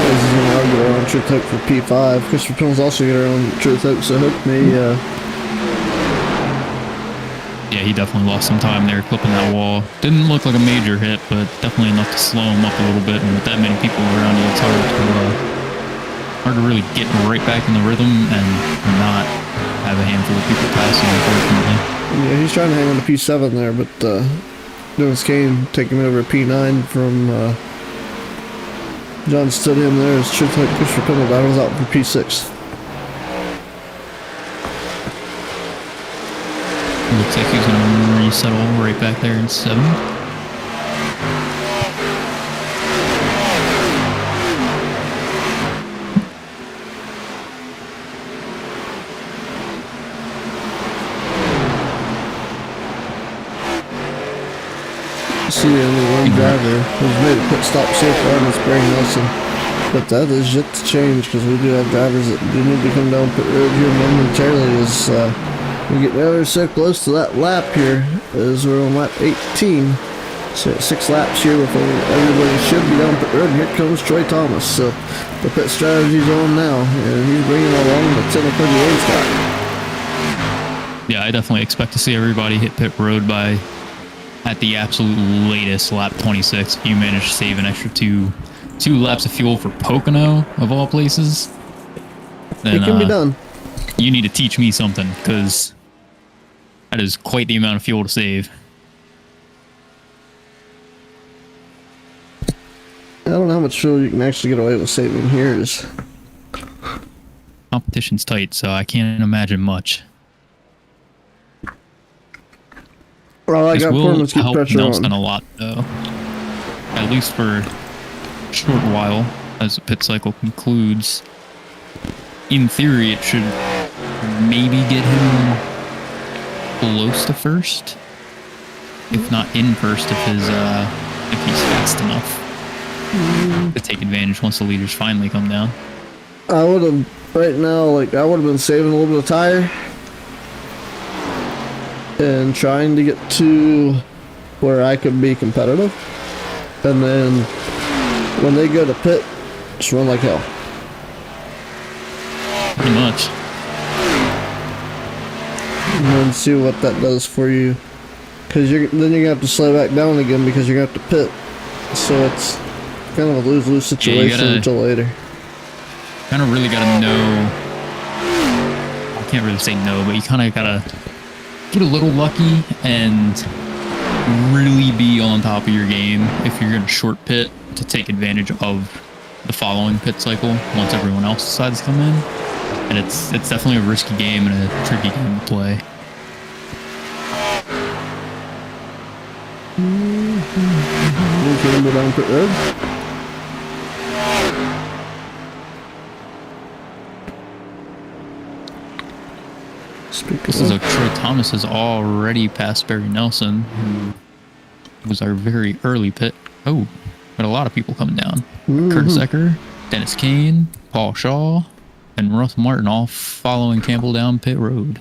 Speaker 2: He's going to argue around Truth Hope for P5. Christopher Pennell's also going to get around Truth Hope, so Hope may.
Speaker 3: Yeah, he definitely lost some time there clipping that wall. Didn't look like a major hit, but definitely enough to slow him up a little bit. And with that many people around you, it's hard to really get right back in the rhythm and not have a handful of people passing, unfortunately.
Speaker 2: Yeah, he's trying to hang on to P7 there, but Dennis Kane taking over P9 from John Stidham there as Truth Hope Christopher Pennell battles out for P6.
Speaker 3: Looks like he's going to resettle right back there in 7.
Speaker 2: See only one driver who's made a pit stop so far, and it's Barry Nelson. But that is yet to change, because we do have drivers that do need to come down pit road here momentarily as we get ever so close to that lap here as we're on lap 18. So 6 laps here before everybody should be down pit road. And here comes Troy Thomas. So the pit strategy's on now, and he's bringing along the 10:38 stop.
Speaker 3: Yeah, I definitely expect to see everybody hit pit road by at the absolute latest lap 26. If you manage to save an extra two laps of fuel for Pocono of all places, then
Speaker 2: It can be done.
Speaker 3: You need to teach me something, because that is quite the amount of fuel to save.
Speaker 2: I don't know how much fuel you can actually get away with saving here.
Speaker 3: Competition's tight, so I can't imagine much.
Speaker 2: Well, I
Speaker 3: This
Speaker 2: got
Speaker 3: will
Speaker 2: performance keep
Speaker 3: help
Speaker 2: pressure
Speaker 3: Nelson
Speaker 2: on.
Speaker 3: a lot, though. At least for a short while, as the pit cycle concludes. In theory, it should maybe get him close to first, if not in first, if he's fast enough to take advantage once the leaders finally come down.
Speaker 2: I would have right now, I would have been saving a little bit of tire and trying to get to where I could be competitive, and then when they go to pit, just run like hell.
Speaker 3: Pretty much.
Speaker 2: And then see what that does for you, because then you're gonna have to slow back down again because you're gonna have to pit. So it's kind of a lose-lose situation until later.
Speaker 3: Kind of really gotta know. I can't really say no, but you kind of gotta get a little lucky and really be on top of your game if you're gonna short pit to take advantage of the following pit cycle once everyone else decides to come in. And it's definitely a risky game and a tricky game to play.
Speaker 2: Okay, go down pit road.
Speaker 3: This is Troy Thomas has already passed Barry Nelson, who was our very early pit. Oh, got a lot of people coming down. Curtis Ecker, Dennis Kane, Paul Shaw, and Russ Martin all following Campbell down pit road.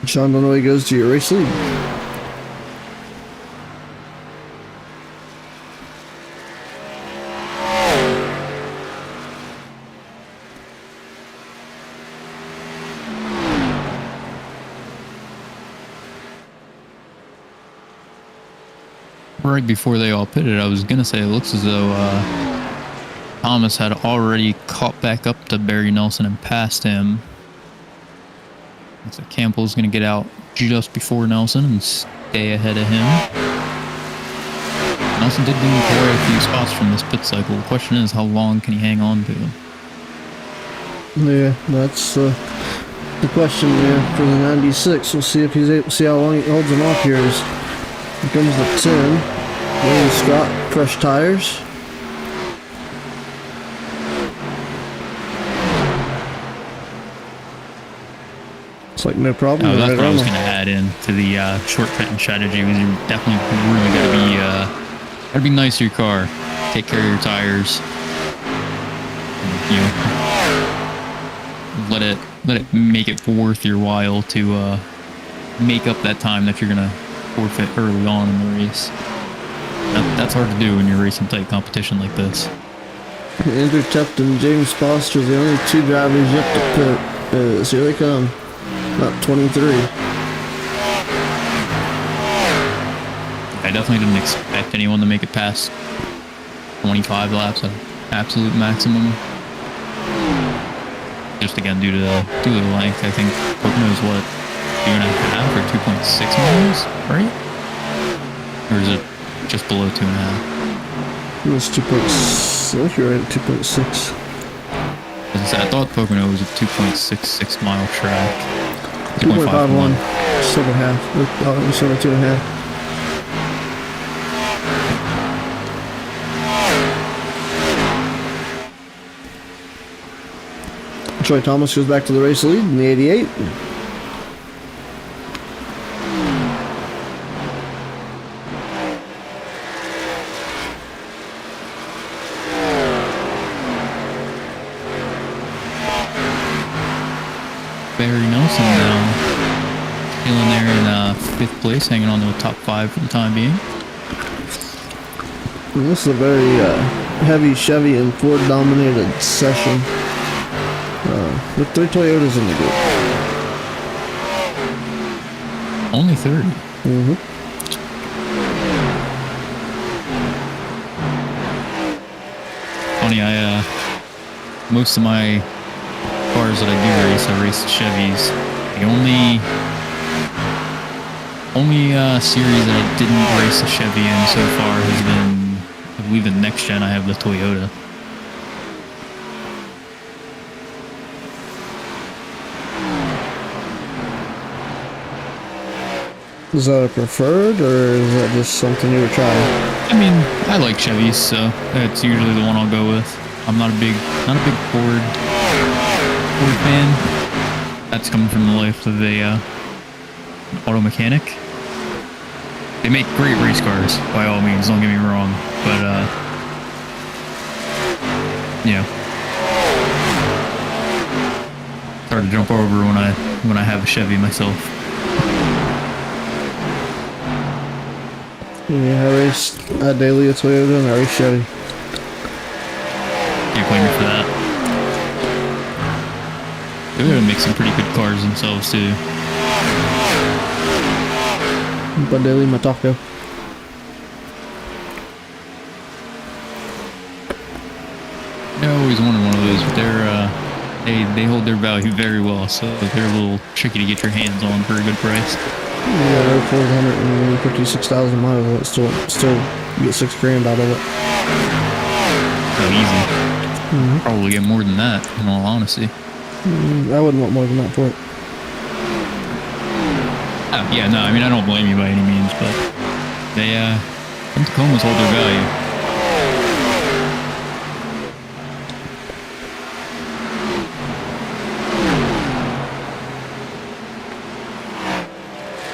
Speaker 2: Sean Dunaway goes to your race lead.
Speaker 3: Right before they all pitted, I was going to say it looks as though Thomas had already caught back up to Barry Nelson and passed him. So Campbell's going to get out just before Nelson and stay ahead of him. Nelson did gain quite a few spots from this pit cycle. The question is, how long can he hang on to?
Speaker 2: Yeah, that's the question there for the 96. We'll see if he's able, see how long he holds him off here. Here comes the 10. Wayne Scott, fresh tires. It's like no problem.
Speaker 3: That's what I was going to add in to the short pitting strategy. Was you definitely really got to be nice to your car. Take care of your tires. And, let it make it worth your while to make up that time that you're going to forfeit early on in the race. That's hard to do when you're racing tight competition like this.
Speaker 2: Andrew Tefton and James Foster, the only two drivers yet to pit. Here they come. About 23.
Speaker 3: I definitely didn't expect anyone to make it past 25 laps at absolute maximum. Just again due to the length. I think Pocono is what, 2.5 or 2.6 miles, right? Or is it just below 2.5?
Speaker 2: It was 2.6. I think you're right at 2.6.
Speaker 3: I thought Pocono was a 2.66 mile track.
Speaker 2: 2.51. Just over half. Just over 2.5. Troy Thomas goes back to the race lead in the 88.
Speaker 3: Barry Nelson now still in there in 5th place, hanging on to the top 5 for the time being.
Speaker 2: And this is a very heavy Chevy and Ford dominated session. With 3 Toyotas in the group.
Speaker 3: Only 30. Funny, most of my cars that I race Chevys. The only series that I didn't race a Chevy in so far has been, I believe, the next gen. I have the Toyota.
Speaker 2: Is that a preferred, or is that just something you were trying?
Speaker 3: I mean, I like Chevys, so that's usually the one I'll go with. I'm not a big Ford fan. That's coming from the life of a auto mechanic. They make great race cars, by all means. Don't get me wrong, but yeah, it's hard to jump over when I have a Chevy myself.
Speaker 2: Yeah, I raced daily a Toyota and I raced Chevy.
Speaker 3: Can't blame me for that. Toyota makes some pretty good cars themselves too.
Speaker 2: But daily my taco.
Speaker 3: I always wanted one of those, but they hold their value very well, so they're a little tricky to get your hands on for a good price.
Speaker 2: Yeah, they're 456,000 miles. But still get $6,000 out of it.
Speaker 3: So easy. Probably get more than that, in all honesty.
Speaker 2: I wouldn't want more than that for it.
Speaker 3: Yeah, no, I mean, I don't blame you by any means, but they, some Tacomas hold their value.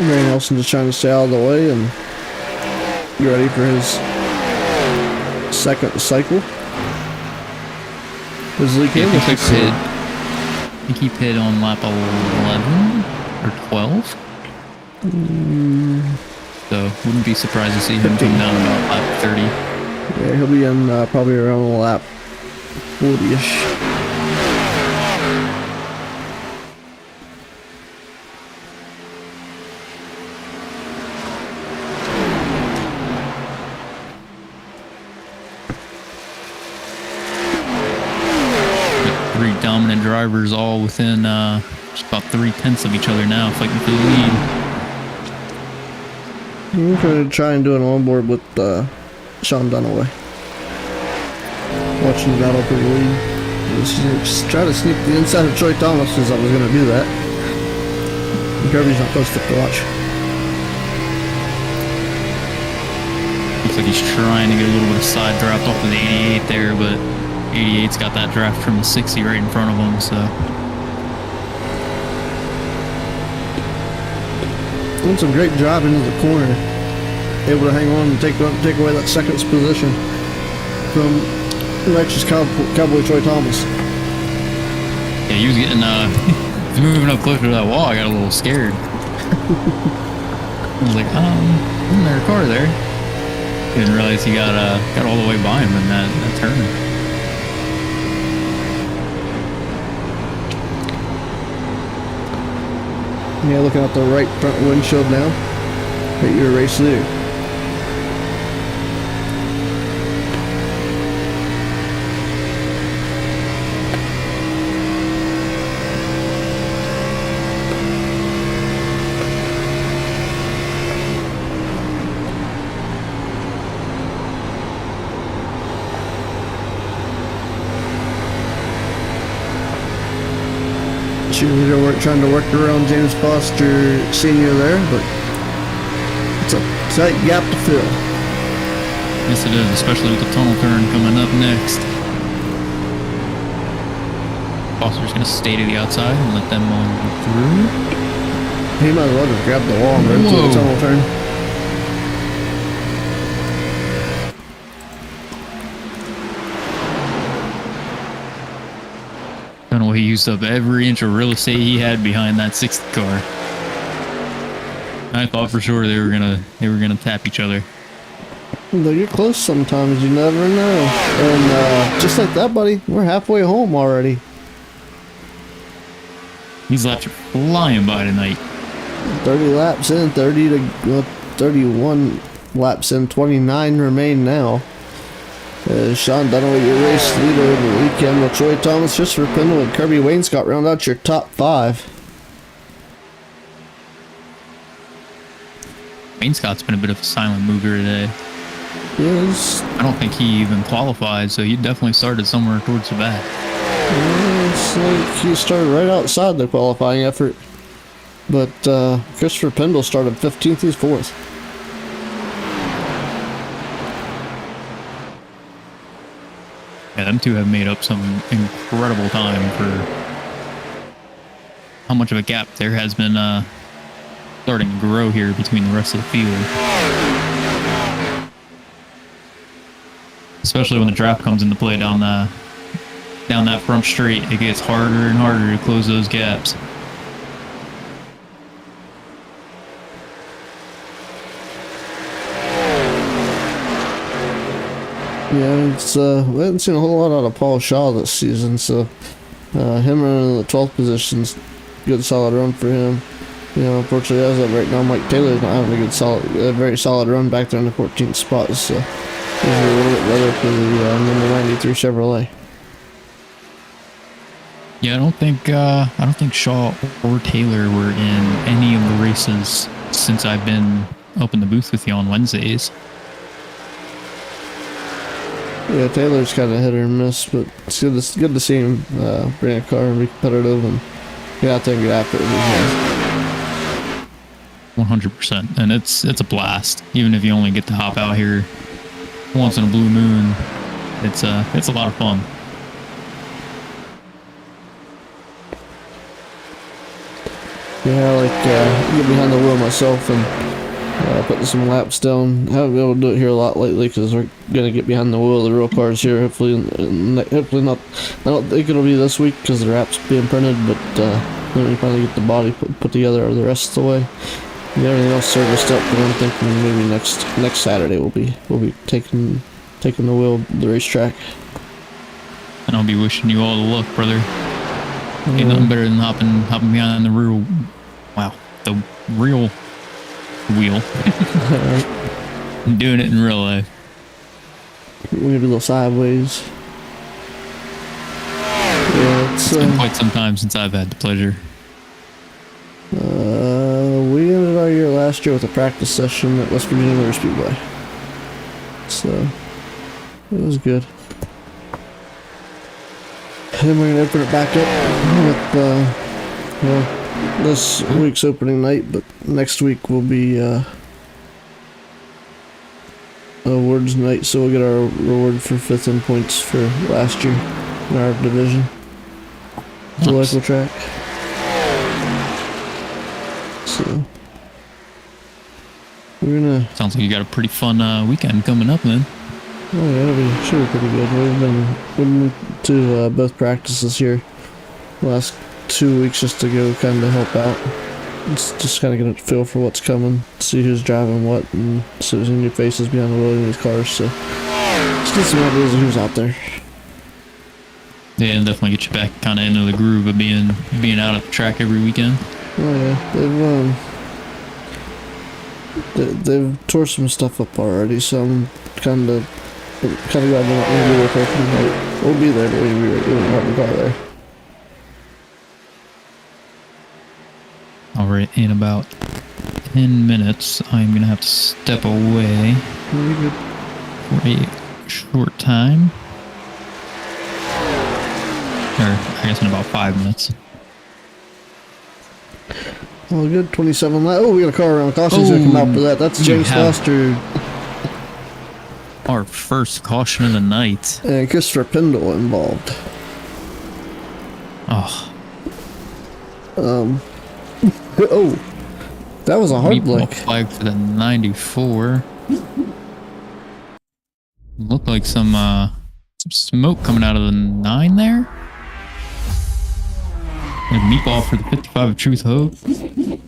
Speaker 2: Ray Nelson just trying to stay out of the way and get ready for his second cycle. His league
Speaker 3: I think he pit on lap 11 or 12. So wouldn't be surprised to see him come down about lap 30.
Speaker 2: Yeah, he'll be in probably around lap 40-ish.
Speaker 3: Three dominant drivers all within just about 3/10 of each other now, fighting for the lead.
Speaker 2: We're going to try and do an onboard with Sean Dunaway. Watching the battle for the lead. Just try to sneak the inside of Troy Thomas as I was going to do that. Kirby's not close to the watch.
Speaker 3: Looks like he's trying to get a little bit of side draft off of the 88 there, but 88's got that draft from the 60 right in front of him, so.
Speaker 2: Doing some great driving into the corner. Able to hang on and take away that second position from righteous Cowboy Troy Thomas.
Speaker 3: Yeah, he was getting, he's moving up closer to that wall. I got a little scared. I was like, isn't there a car there? Didn't realize he got all the way by him in that turn.
Speaker 2: Yeah, looking at the right front windshield now. At your race leader. Cheerleader trying to work around James Foster Sr. there, but it's a tight gap to fill.
Speaker 3: Yes, it is, especially with the tunnel turn coming up next. Foster's going to stay to the outside and let them on through.
Speaker 2: He might as well just grab the wall and run through the tunnel turn.
Speaker 3: He used up every inch of real estate he had behind that 60 car. I thought for sure they were gonna tap each other.
Speaker 2: They get close sometimes, you never know. And just like that, buddy, we're halfway home already.
Speaker 3: These laps are flying by tonight.
Speaker 2: 30 laps in, 31 laps in, 29 remain now. Sean Dunaway, your race leader over the weekend, with Troy Thomas, Christopher Pendle, and Kirby Wainscott round out your top 5.
Speaker 3: Wainscott's been a bit of a silent mover today.
Speaker 2: Yes.
Speaker 3: I don't think he even qualified, so he definitely started somewhere towards the back.
Speaker 2: It's like he started right outside the qualifying effort. But Christopher Pendle started 15th, he's 4th.
Speaker 3: Yeah, them two have made up some incredible time for how much of a gap there has been starting to grow here between the rest of the field. Especially when the draft comes into play down that front straight, it gets harder and harder to close those gaps.
Speaker 2: Yeah, it's we haven't seen a whole lot out of Paul Shaw this season, so him running in the 12th position's good solid run for him. You know, unfortunately, as of right now, Mike Taylor's not having a very solid run back there in the 14th spot, so it's a little bit better for the number 93 Chevrolet.
Speaker 3: Yeah, I don't think Shaw or Taylor were in any of the races since I've been up in the booth with you on Wednesdays.
Speaker 2: Yeah, Taylor's kind of hit or miss, but it's good to see him bring a car and be competitive and get out there and get after it.
Speaker 3: 100%, and it's a blast. Even if you only get to hop out here once in a blue moon, it's a lot of fun.
Speaker 2: Yeah, I like get behind the wheel myself and putting some laps down. I haven't been able to do it here a lot lately because we're gonna get behind the wheel of the real cars here. Hopefully not. I don't think it'll be this week because the wrap's being printed, but then we finally get the body put together the rest of the way. And everything else serviced up, but I'm thinking maybe next Saturday we'll be taking the wheel to the racetrack.
Speaker 3: And I'll be wishing you all the luck, brother. Ain't nothing better than hopping behind the real, the real wheel. Doing it in real life.
Speaker 2: We're gonna do a little sideways. Yeah,
Speaker 3: it's been quite some time since I've had the pleasure.
Speaker 2: We ended our year last year with a practice session at West Virginia Motor Speedway. So, it was good. And then we're going to open it back up with, this week's opening night, but next week will be, awards night, so we'll get our reward for 5th in points for last year in our division. The local track. So we're gonna.
Speaker 3: Sounds like you got a pretty fun weekend coming up, then.
Speaker 2: Oh yeah, should be pretty good. We've been to both practices here the last 2 weeks just to go kind of help out. It's just kind of get a feel for what's coming, see who's driving what, and see there's new faces behind the wheel in these cars. So just get some ideas of who's out there.
Speaker 3: Yeah, and definitely get you back kind of into the groove of being out at the track every weekend.
Speaker 2: Oh yeah, they've tore some stuff up already, so I'm kind of glad they're not going to be with open. We'll be there, but we won't have the car there.
Speaker 3: All right, in about 10 minutes, I'm going to have to step away for a short time. Or, I guess in about 5 minutes.
Speaker 2: Oh, good. 27 laps. Oh, we got a car around. Caution's going to come out for that. That's James Foster.
Speaker 3: Our first caution of the night.
Speaker 2: And Christopher Pendle involved.
Speaker 3: Oh.
Speaker 2: Oh. That was a hard blick.
Speaker 3: Flag for the 94. Looked like some smoke coming out of the 9 there. And a meatball for the 55 of Truth Hope. Yep,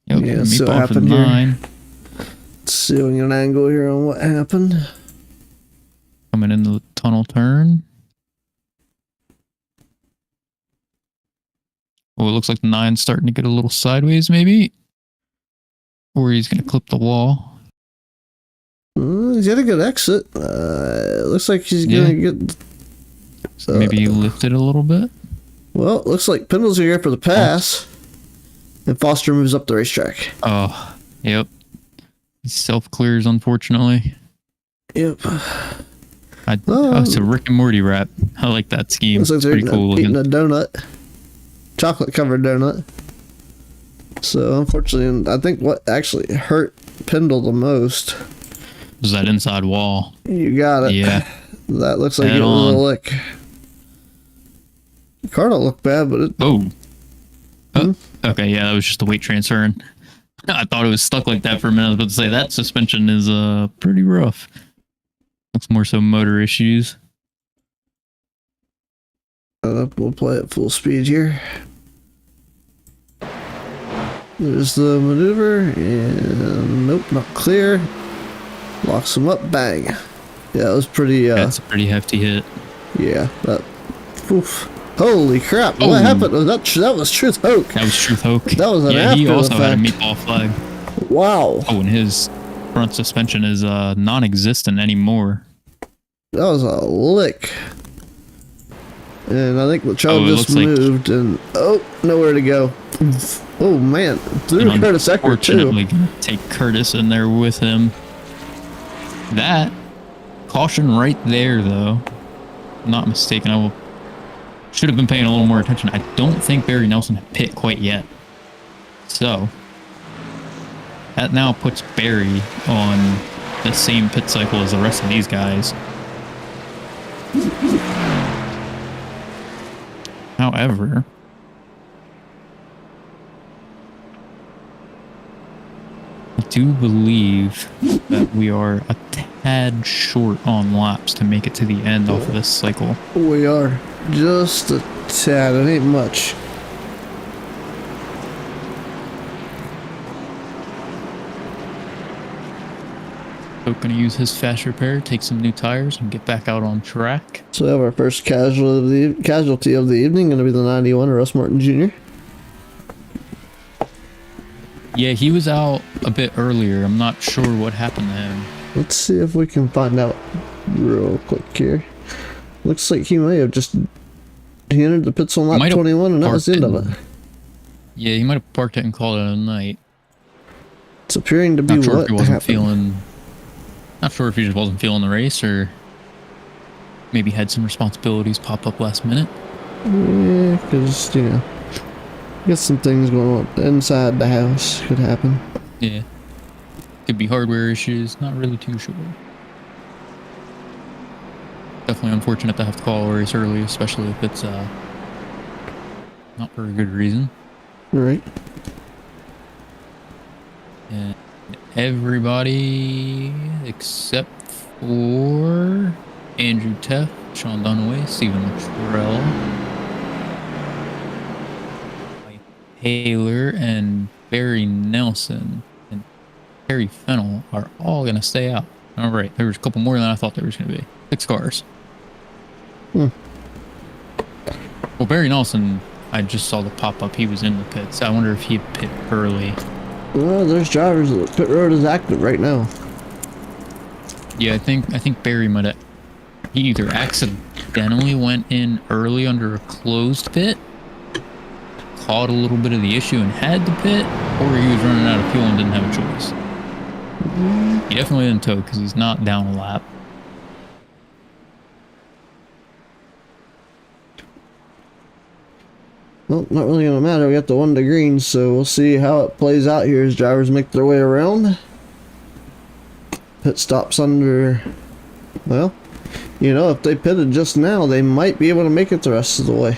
Speaker 2: yeah,
Speaker 3: meatball for the 9.
Speaker 2: Here. Let's see on an angle here on what happened.
Speaker 3: Coming into the tunnel turn. Oh, it looks like the 9's starting to get a little sideways, maybe. Or he's going to clip the wall.
Speaker 2: He's got a good exit. Looks like he's going to get...
Speaker 3: maybe lift it a little bit.
Speaker 2: Well, it looks like Pendle's here for the pass. And Foster moves up the racetrack.
Speaker 3: Oh, yep. He self-clears, unfortunately.
Speaker 2: Yep.
Speaker 3: It's a Rick and Morty rap. I like that scheme.
Speaker 2: Looks like
Speaker 3: it's pretty cool looking.
Speaker 2: Eating a donut. Chocolate-covered donut. So, unfortunately, I think what actually hurt Pendle the most
Speaker 3: was that inside wall.
Speaker 2: You got it.
Speaker 3: Yeah.
Speaker 2: That looks like it was a lick. The car don't look bad, but it...
Speaker 3: Oh. Okay, yeah, that was just the weight transferring. I thought it was stuck like that for a minute. I was about to say, that suspension is pretty rough. Looks more so motor issues.
Speaker 2: We'll play at full speed here. There's the maneuver, and nope, not clear. Locks him up, bang. Yeah, it was pretty...
Speaker 3: That's a pretty hefty hit.
Speaker 2: Yeah, that... Oof. Holy crap, what happened? That was Truth Hoke.
Speaker 3: That was Truth Hoke.
Speaker 2: That was an
Speaker 3: yeah,
Speaker 2: after
Speaker 3: he also
Speaker 2: the fact.
Speaker 3: had a meatball flag.
Speaker 2: Wow.
Speaker 3: Oh, and his front suspension is non-existent anymore.
Speaker 2: That was a lick. And I think the child just moved and... Oh, nowhere to go. Oh, man. Threw Curtis Eckert, too.
Speaker 3: Unfortunately, gonna take Curtis in there with him. That caution right there, though. I'm not mistaken. I should have been paying a little more attention. I don't think Barry Nelson had pit quite yet. So, that now puts Barry on the same pit cycle as the rest of these guys. However, do believe that we are a tad short on laps to make it to the end off of this cycle.
Speaker 2: We are just a tad. It ain't much.
Speaker 3: So gonna use his fast repair, take some new tires, and get back out on track.
Speaker 2: So we have our first casualty of the evening, going to be the 91, Russ Martin Jr.
Speaker 3: Yeah, he was out a bit earlier. I'm not sure what happened to him.
Speaker 2: Let's see if we can find out real quick here. Looks like he may have he entered the pits on lap 21, and that was the end of it.
Speaker 3: Yeah, he might have parked it and called it a night.
Speaker 2: It's appearing to be
Speaker 3: Not sure
Speaker 2: what
Speaker 3: if he wasn't
Speaker 2: happened.
Speaker 3: feeling. Not sure if he just wasn't feeling the race, or maybe had some responsibilities pop up last minute.
Speaker 2: Yeah, because, you know, got some things going on inside the house. Could happen.
Speaker 3: Yeah. Could be hardware issues, not really too sure. Definitely unfortunate to have to call a race early, especially if it's not for a good reason.
Speaker 2: Right.
Speaker 3: And everybody except for Andrew Teff, Sean Dunaway, Stephen Luttrell, Mike Taylor, and Barry Nelson and Terry Fennell are all going to stay out. All right, there was a couple more than I thought there was going to be. 6 cars.
Speaker 2: Hmm.
Speaker 3: Well, Barry Nelson, I just saw the pop-up. He was in the pits. I wonder if he pit early.
Speaker 2: Well, there's drivers. The pit road is active right now.
Speaker 3: Yeah, I think Barry might have. He either accidentally went in early under a closed pit, caught a little bit of the issue and had to pit, or he was running out of fuel and didn't have a choice. He definitely didn't tow because he's not down a lap.
Speaker 2: Well, not really gonna matter. We got the 1 to green, so we'll see how it plays out here as drivers make their way around. Pit stops under. Well, you know, if they pitted just now, they might be able to make it the rest of the way.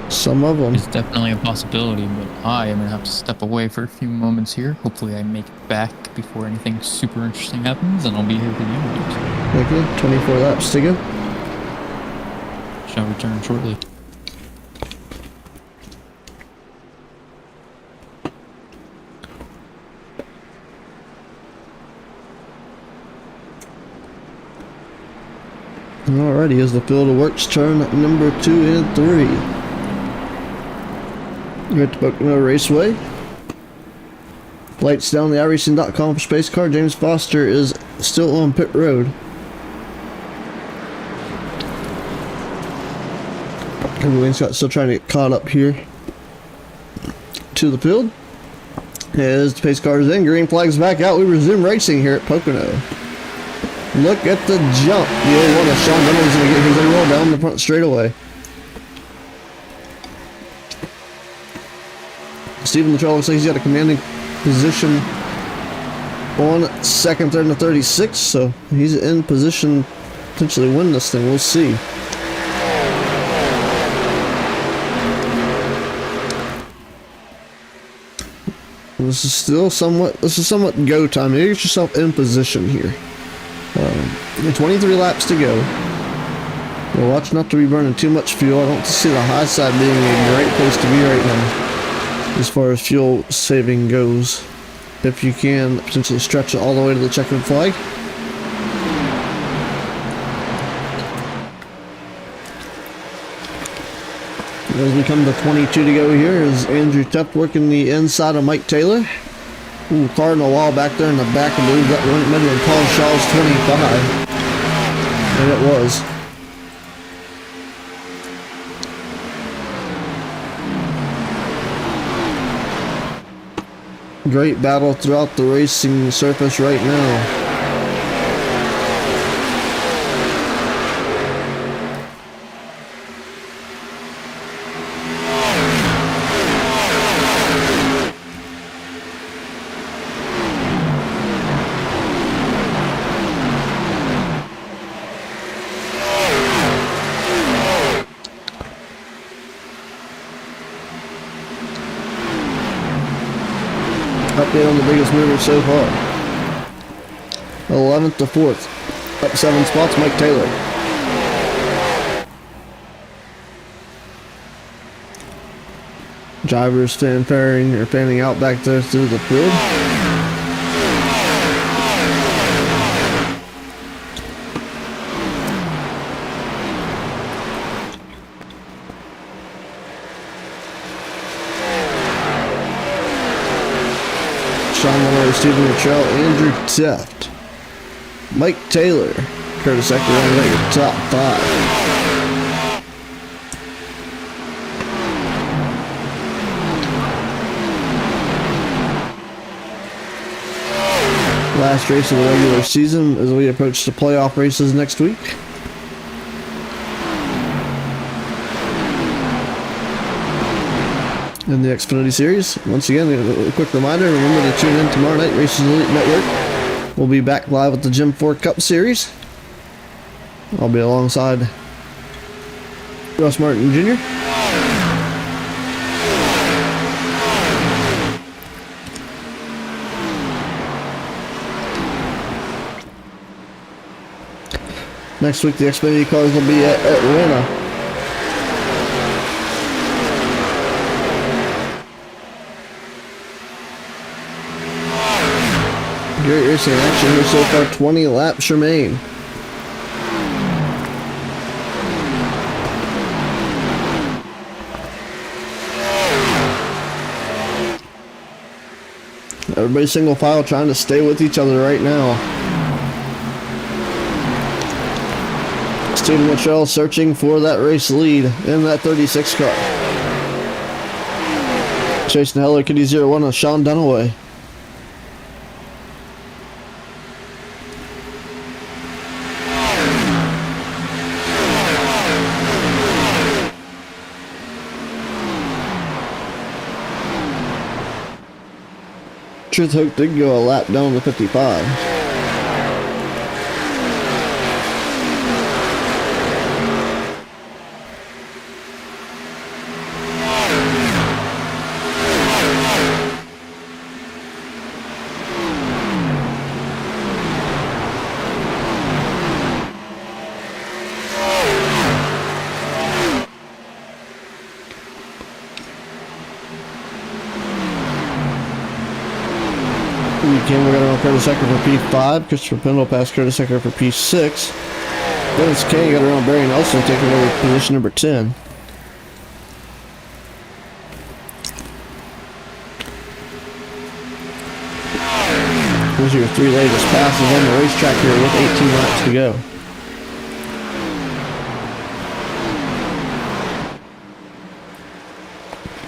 Speaker 2: Some of them.
Speaker 3: It's definitely a possibility, but I am going to have to step away for a few moments here. Hopefully I make it back before anything super interesting happens, and I'll be here for the interviews.
Speaker 2: Okay, 24 laps to go.
Speaker 3: Shall return shortly.
Speaker 2: Alrighty, as the field of works turn number 2 and 3. We're at the Pocono Raceway. Lights down the iRacing.com for space car. James Foster is still on pit road. Wayne Scott still trying to get caught up here to the field. As the pace car is in, green flags back out. We resume racing here at Pocono. Look at the jump. The 01 of Sean Reynolds going to get his roll down the front straightaway. Stephen Luttrell looks like he's got a commanding position on second, third, and 36, so he's in position to potentially win this thing. We'll see. This is somewhat go time. You get yourself in position here. 23 laps to go. Well, watch not to be burning too much fuel. I don't see the high side being a great place to be right now as far as fuel saving goes. If you can potentially stretch it all the way to the checkered flag. As we come to 22 to go here, is Andrew Teff working the inside of Mike Taylor. Ooh, car in the wall back there in the back. I believe that might have been Paul Shaw's 25. And it was. Great battle throughout the racing surface right now. Update on the biggest mover so far. 11th to 4th. Up 7 spots, Mike Taylor. Drivers fanning out back there through the field. Sean Miller, Stephen Luttrell, Andrew Teft, Mike Taylor, Curtis Ecker rounding out your top 5. Last race of the regular season as we approach the playoff races next week. In the Xfinity Series. Once again, a quick reminder, remember to tune in tomorrow night, Races Elite Network. We'll be back live with the Gym 4 Cup Series. I'll be alongside Russ Martin Jr. Next week, the Xfinity cars will be at Atlanta. Great racing action here so far, 20 laps remain. Everybody single file trying to stay with each other right now. Stephen Luttrell searching for that race lead in that 36 car. Chasing Hello Kitty 01 of Sean Dunaway. Truth Hope did go a lap down to 55. We got around Curtis Ecker for P5. Christopher Pendle passed Curtis Ecker for P6. Dennis Kane got around Barry Nelson, taking over position number 10. Those are your 3 latest passes on the racetrack here with 18 laps to go.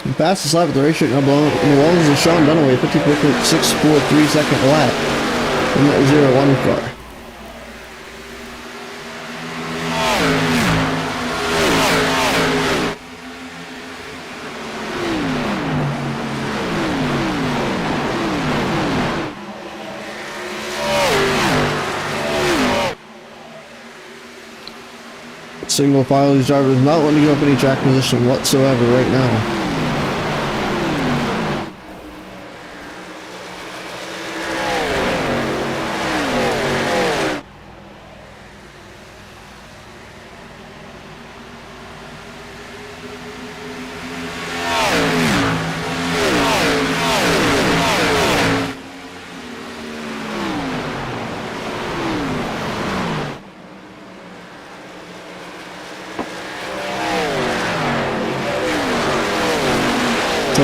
Speaker 2: The fastest lap of the racetrack now belongs to Sean Dunaway, 54.643 second lap in that 0-1 car. Single file, these drivers not wanting to give up any track position whatsoever right now.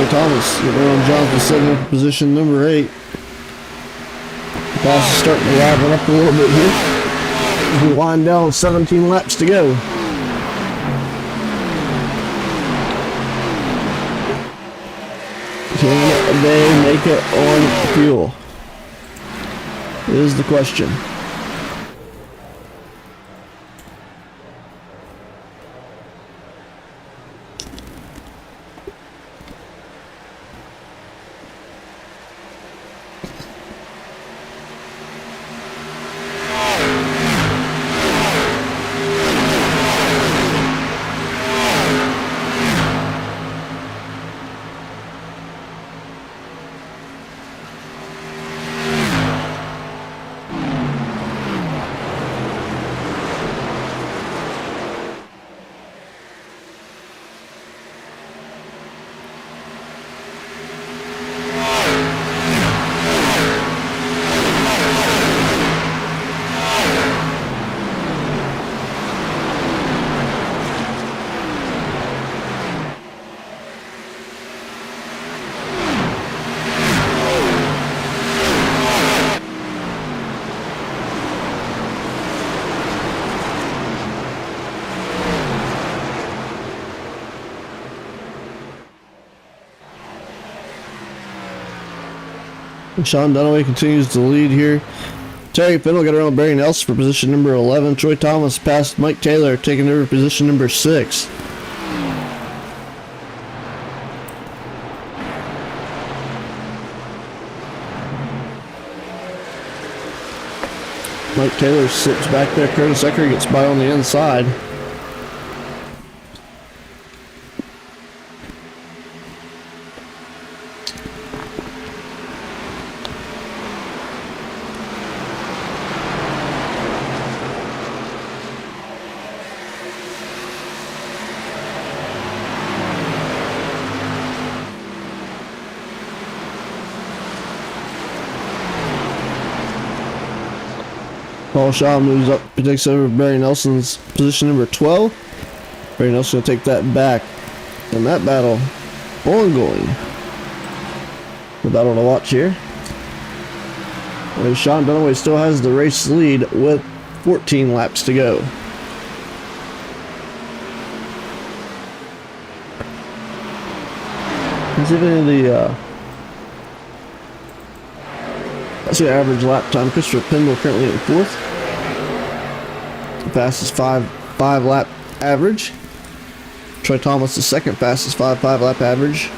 Speaker 2: Thomas, Aaron Johnson setting up position number 8. The pass is starting to liven up a little bit here. As we wind down 17 laps to go. Can they make it on fuel? Is the question. Sean Dunaway continues to lead here. Terry Fennell got around Barry Nelson for position number 11. Troy Thomas passed Mike Taylor, taking over position number 6. Mike Taylor sits back there. Curtis Ecker gets by on the inside. Paul Shaw moves up, takes over Barry Nelson's position number 12. Barry Nelson will take that back. And that battle ongoing. The battle to watch here. And Sean Dunaway still has the race lead with 14 laps to go. Let's see if any of the that's the average lap time. Christopher Pendle currently in 4th. Fastest 5 lap average. Troy Thomas the second fastest 5 lap average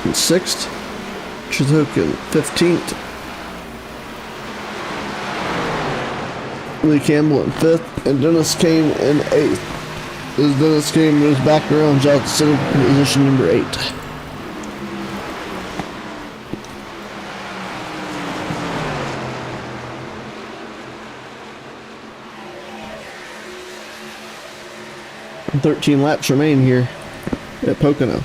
Speaker 2: in 6th. Chizuk in 15th. Lee Campbell in 5th, and Dennis Kane in 8th. As Dennis Kane moves back around Johnson in position number 8. And 13 laps remain here at Pocono.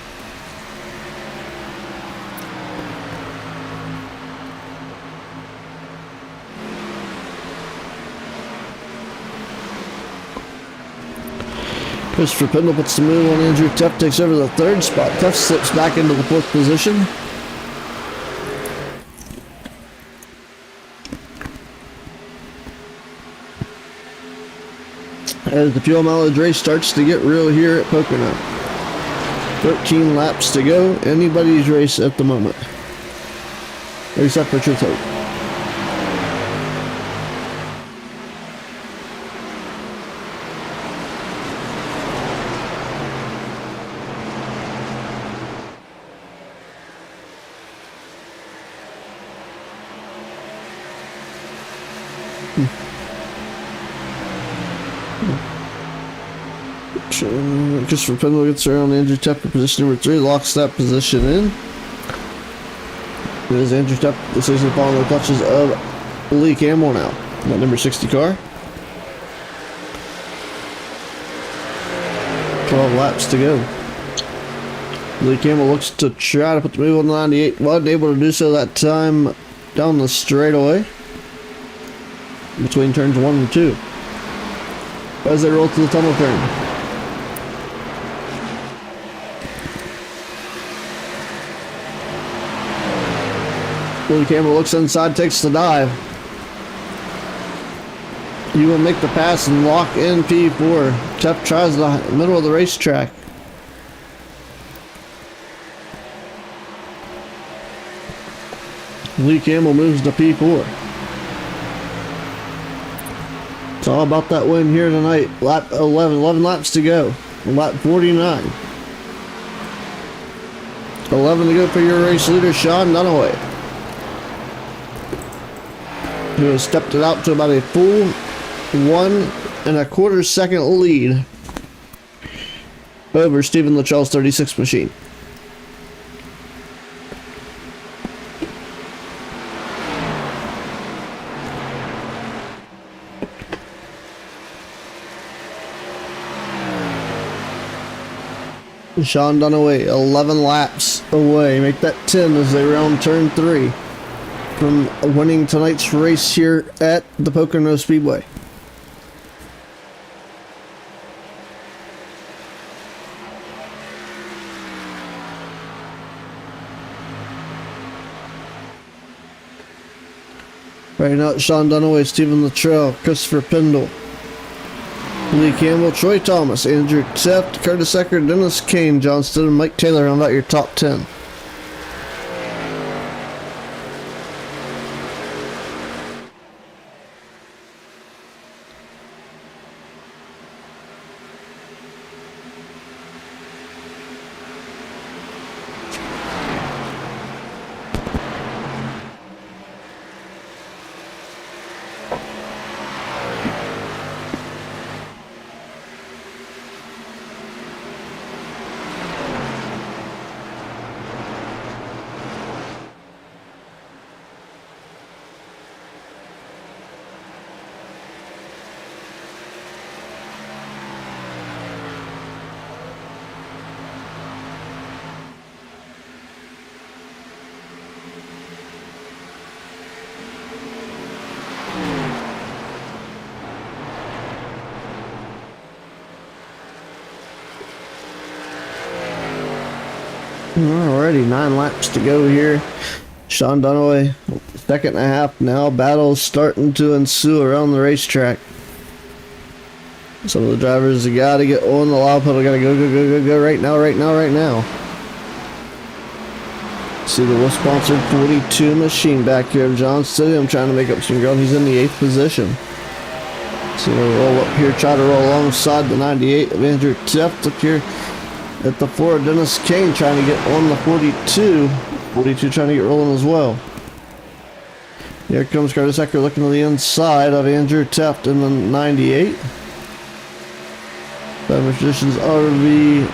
Speaker 2: Christopher Pendle puts the move on Andrew Tuff, takes over the 3rd spot. Tuff slips back into the 4th position. As the fuel mileage race starts to get real here at Pocono. 13 laps to go. Anybody's race at the moment. Except for Truth Hope. Christopher Pendle gets around Andrew Tuff for position number 3, locks that position in. It is Andrew Tuff decision following the clutches of Lee Campbell now. That number 60 car. 12 laps to go. Lee Campbell looks to try to put the move on the 98. Wasn't able to do so that time down the straightaway between turns 1 and 2. As they roll to the tunnel turn. Lee Campbell looks inside, takes the dive. You will make the pass and lock in P4. Tuff tries the middle of the racetrack. Lee Campbell moves to P4. It's all about that win here tonight. Lap 11 laps to go. Lap 49. 11 to go for your race leader, Sean Dunaway, who has stepped it out to about a full 1.25 second lead over Stephen Luttrell's 36 machine. Sean Dunaway, 11 laps away. Make that 10 as they round turn 3 from winning tonight's race here at the Pocono Speedway. Right now, it's Sean Dunaway, Stephen Luttrell, Christopher Pendle, Lee Campbell, Troy Thomas, Andrew Tuff, Curtis Ecker, Dennis Kane, Johnston, and Mike Taylor round out your top 10. Alrighty, 9 laps to go here. Sean Dunaway, second and a half now. Battles starting to ensue around the racetrack. Some of the drivers have got to get on the loud pedal. Got to go right now. See the Wolf-sponsored 42 machine back here of John Stidham trying to make up some ground. He's in the 8th position. So we'll roll up here, try to roll alongside the 98 of Andrew Tift. Look here at the 4 of Dennis Kane trying to get on the 42. 42 trying to get rolling as well. Here comes Curtis Ecker looking to the inside of Andrew Tift in the 98. That position's RV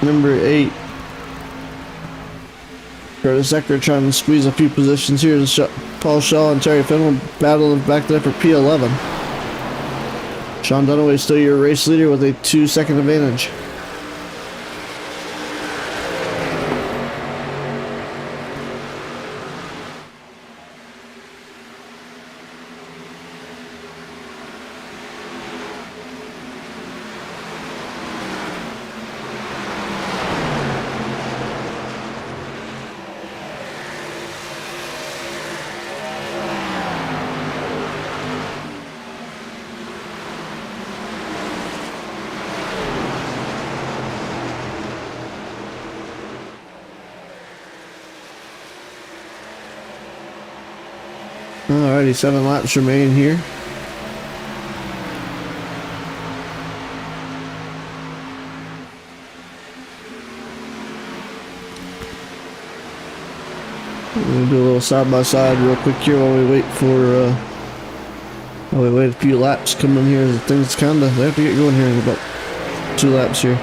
Speaker 2: number 8. Curtis Ecker trying to squeeze a few positions here. Paul Shaw and Terry Fennell battling back there for P11. Sean Dunaway still your race leader with a 2-second advantage. Alrighty, 7 laps remain here. We're gonna do a little side by side real quick here while we wait for while we wait a few laps coming here. Things they have to get going here in about 2 laps here.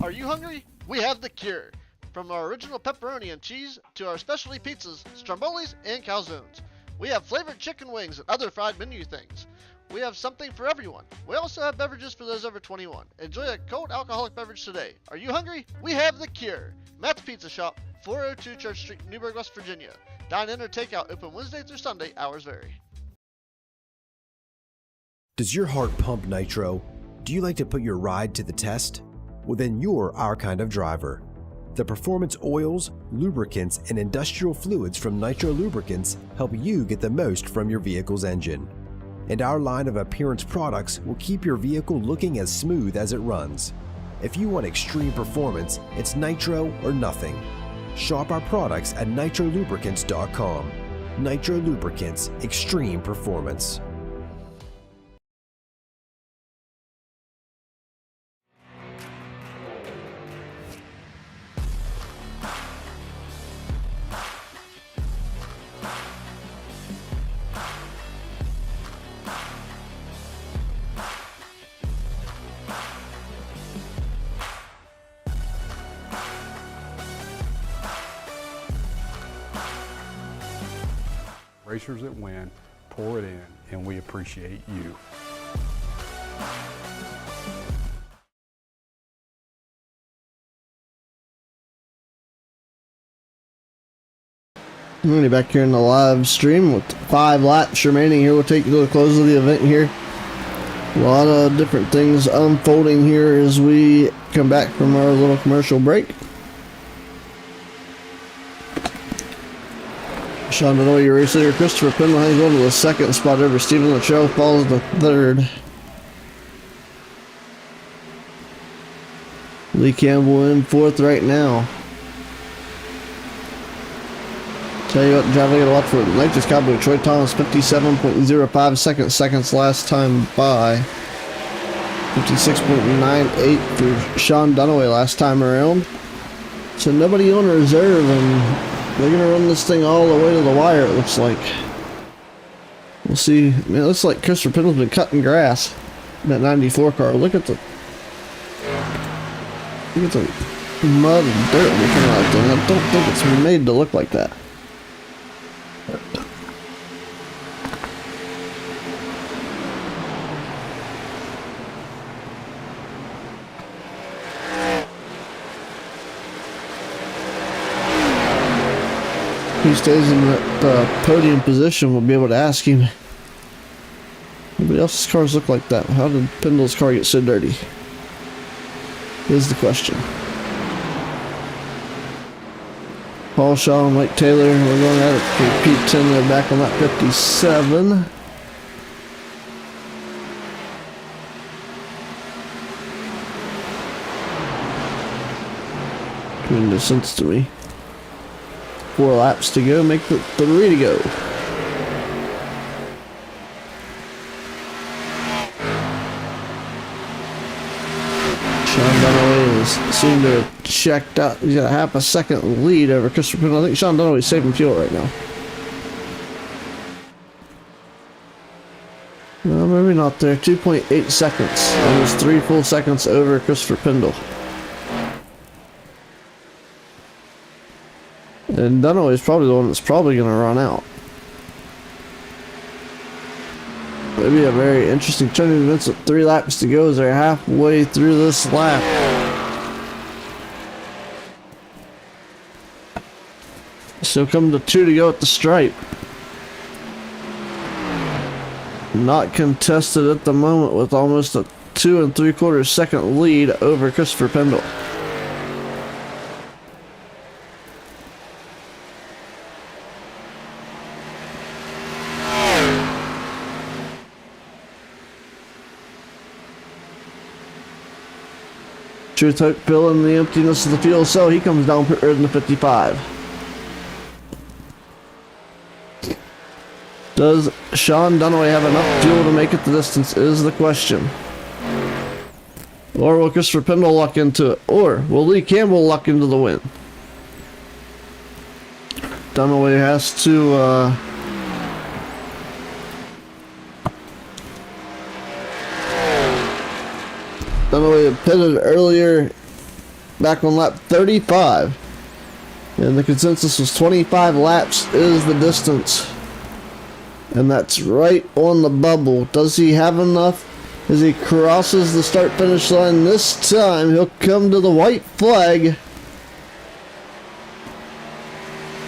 Speaker 4: Are you hungry? We have the cure. From our original pepperoni and cheese to our specialty pizzas, strombolis, and calzones. We have flavored chicken wings and other fried menu things. We have something for everyone. We also have beverages for those over 21. Enjoy a cold alcoholic beverage today. Are you hungry? We have the cure. Matt's Pizza Shop, 402 Church Street, Newburgh, West Virginia. Dine-in or takeout, open Wednesday through Sunday, hours vary.
Speaker 5: Does your heart pump nitro? Do you like to put your ride to the test? Well, then you're our kind of driver. The performance oils, lubricants, and industrial fluids from Nitro Lubricants help you get the most from your vehicle's engine. And our line of appearance products will keep your vehicle looking as smooth as it runs. If you want extreme performance, it's nitro or nothing. Shop our products at nitrolubricants.com. Nitro Lubricants, extreme performance.
Speaker 6: Racers that win, pour it in, and we appreciate you.
Speaker 2: I'm going to be back here in the live stream with 5 laps remaining here. We'll take you to the close of the event here. A lot of different things unfolding here as we come back from our little commercial break. Sean Dunaway, your race leader. Christopher Pendle hangs on to the 2nd spot over Stephen Lachelle, falls to 3rd. Lee Campbell in 4th right now. Tell you what, driver gotta watch for Nitrous Cowboy. Troy Thomas, 57.05 seconds last time by. 56.98 for Sean Dunaway last time around. So nobody on reserve, and they're going to run this thing all the way to the wire, it looks like. We'll see. I mean, it looks like Christopher Pendle's been cutting grass in that 94 car. Look at the mud and dirt coming out there. I don't think it's made to look like that. He stays in that podium position, we'll be able to ask him. Nobody else's cars look like that. How did Pendle's car get so dirty? Is the question. Paul Shaw and Mike Taylor. We're going at it for Pete 10 there back on that 57. Doing distance to me. 4 laps to go, make it 3 to go. Sean Dunaway seemed to have checked out. He's got a half a second lead over Christopher Pindle. I think Sean Dunaway's saving fuel right now. No, maybe not there. 2.8 seconds. Almost 3 full seconds over Christopher Pindle. And Dunaway is probably the one that's probably going to run out. Maybe a very interesting turn of events with 3 laps to go as they're halfway through this lap. So come to 2 to go at the stripe. Not contested at the moment with almost a 2 3/4 second lead over Christopher Pindle. Truth Hope filling the emptiness of the fuel, so he comes down pit road in the 55. Does Sean Dunaway have enough fuel to make it the distance is the question. Or will Christopher Pindle luck into it? Or will Lee Campbell luck into the win? Dunaway has to Dunaway had pitted earlier back on lap 35. And the consensus was 25 laps is the distance. And that's right on the bubble. Does he have enough? As he crosses the start-finish line this time, he'll come to the white flag.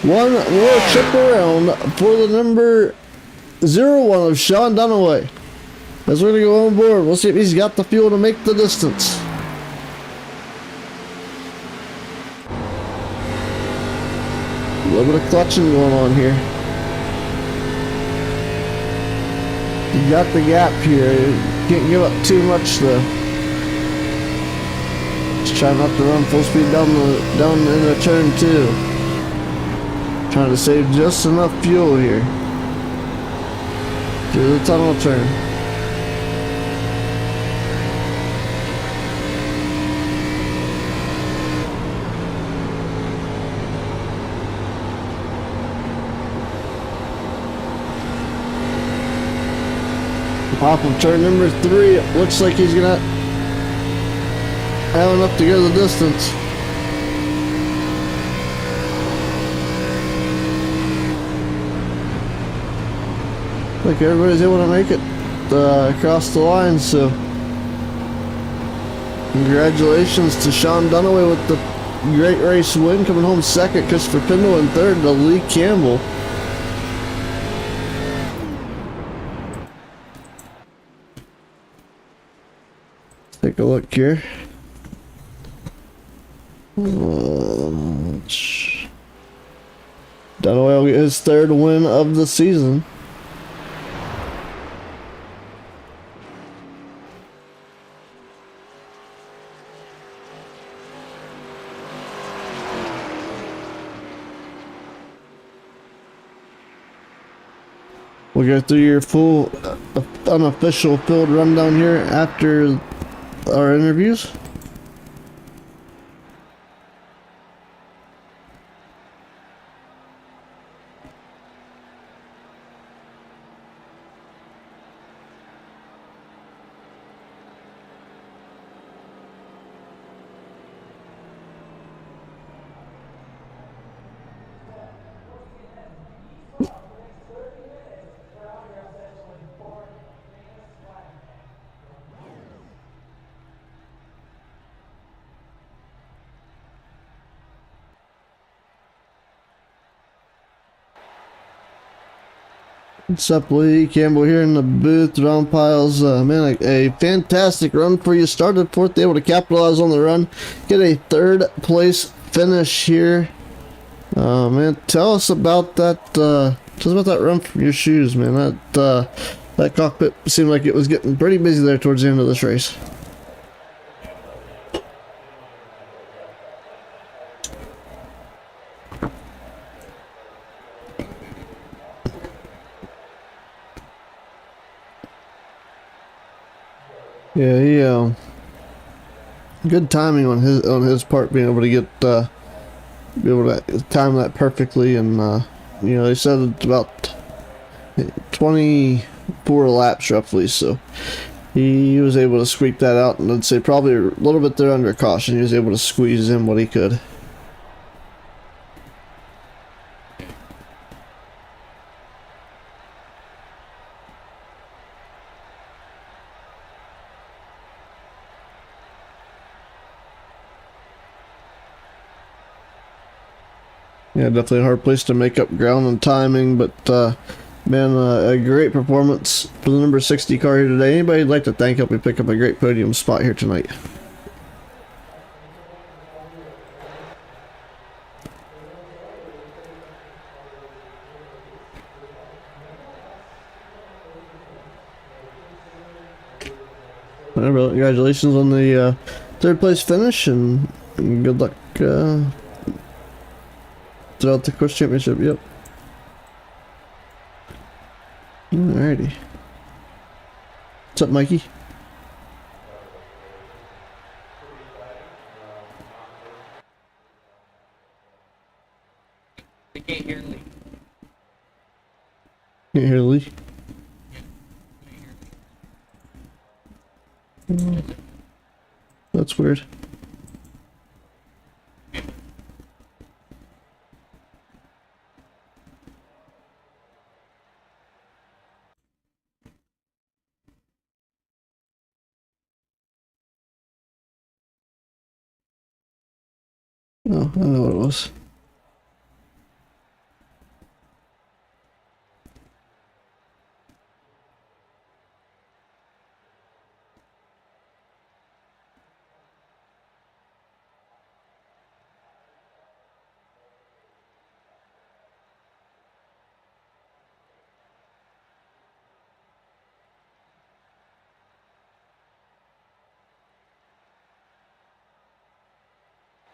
Speaker 2: One more trip around for the number 01 of Sean Dunaway. As we're going to go on board, we'll see if he's got the fuel to make the distance. A little bit of clutching going on here. You got the gap here. Can't give up too much though. Just try not to run full speed down in the turn 2. Trying to save just enough fuel here. Through the tunnel turn. Off of turn number 3, it looks like he's gonna have enough to go the distance. Like everybody's able to make it across the line, so congratulations to Sean Dunaway with the great race win, coming home second. Christopher Pindle in third to Lee Campbell. Take a look here. Dunaway will get his 3rd win of the season. We'll go through your full unofficial field rundown here after our interviews. What's up, Lee Campbell here in the booth. Ron Piles, man, a fantastic run for you. Started 4th, able to capitalize on the run. Get a 3rd place finish here Man, tell us about that. Tell us about that run from your shoes, man. That cockpit seemed like it was getting pretty busy there towards the end of this race. Yeah, good timing on his part, being able to be able to time that perfectly, and they said it's about 24 laps roughly, so he was able to squeak that out, and I'd say probably a little bit there under caution. He was able to squeeze in what he could. Yeah, definitely a hard place to make up ground on timing, but man, a great performance for the number 60 car here today. Anybody would like to thank, help me pick up a great podium spot here tonight? Well, congratulations on the third place finish, and good luck throughout the course championship. Yep. Alrighty. What's up, Mikey?
Speaker 7: I can't hear Lee.
Speaker 2: Can't hear Lee. That's weird. Oh, I know what it was.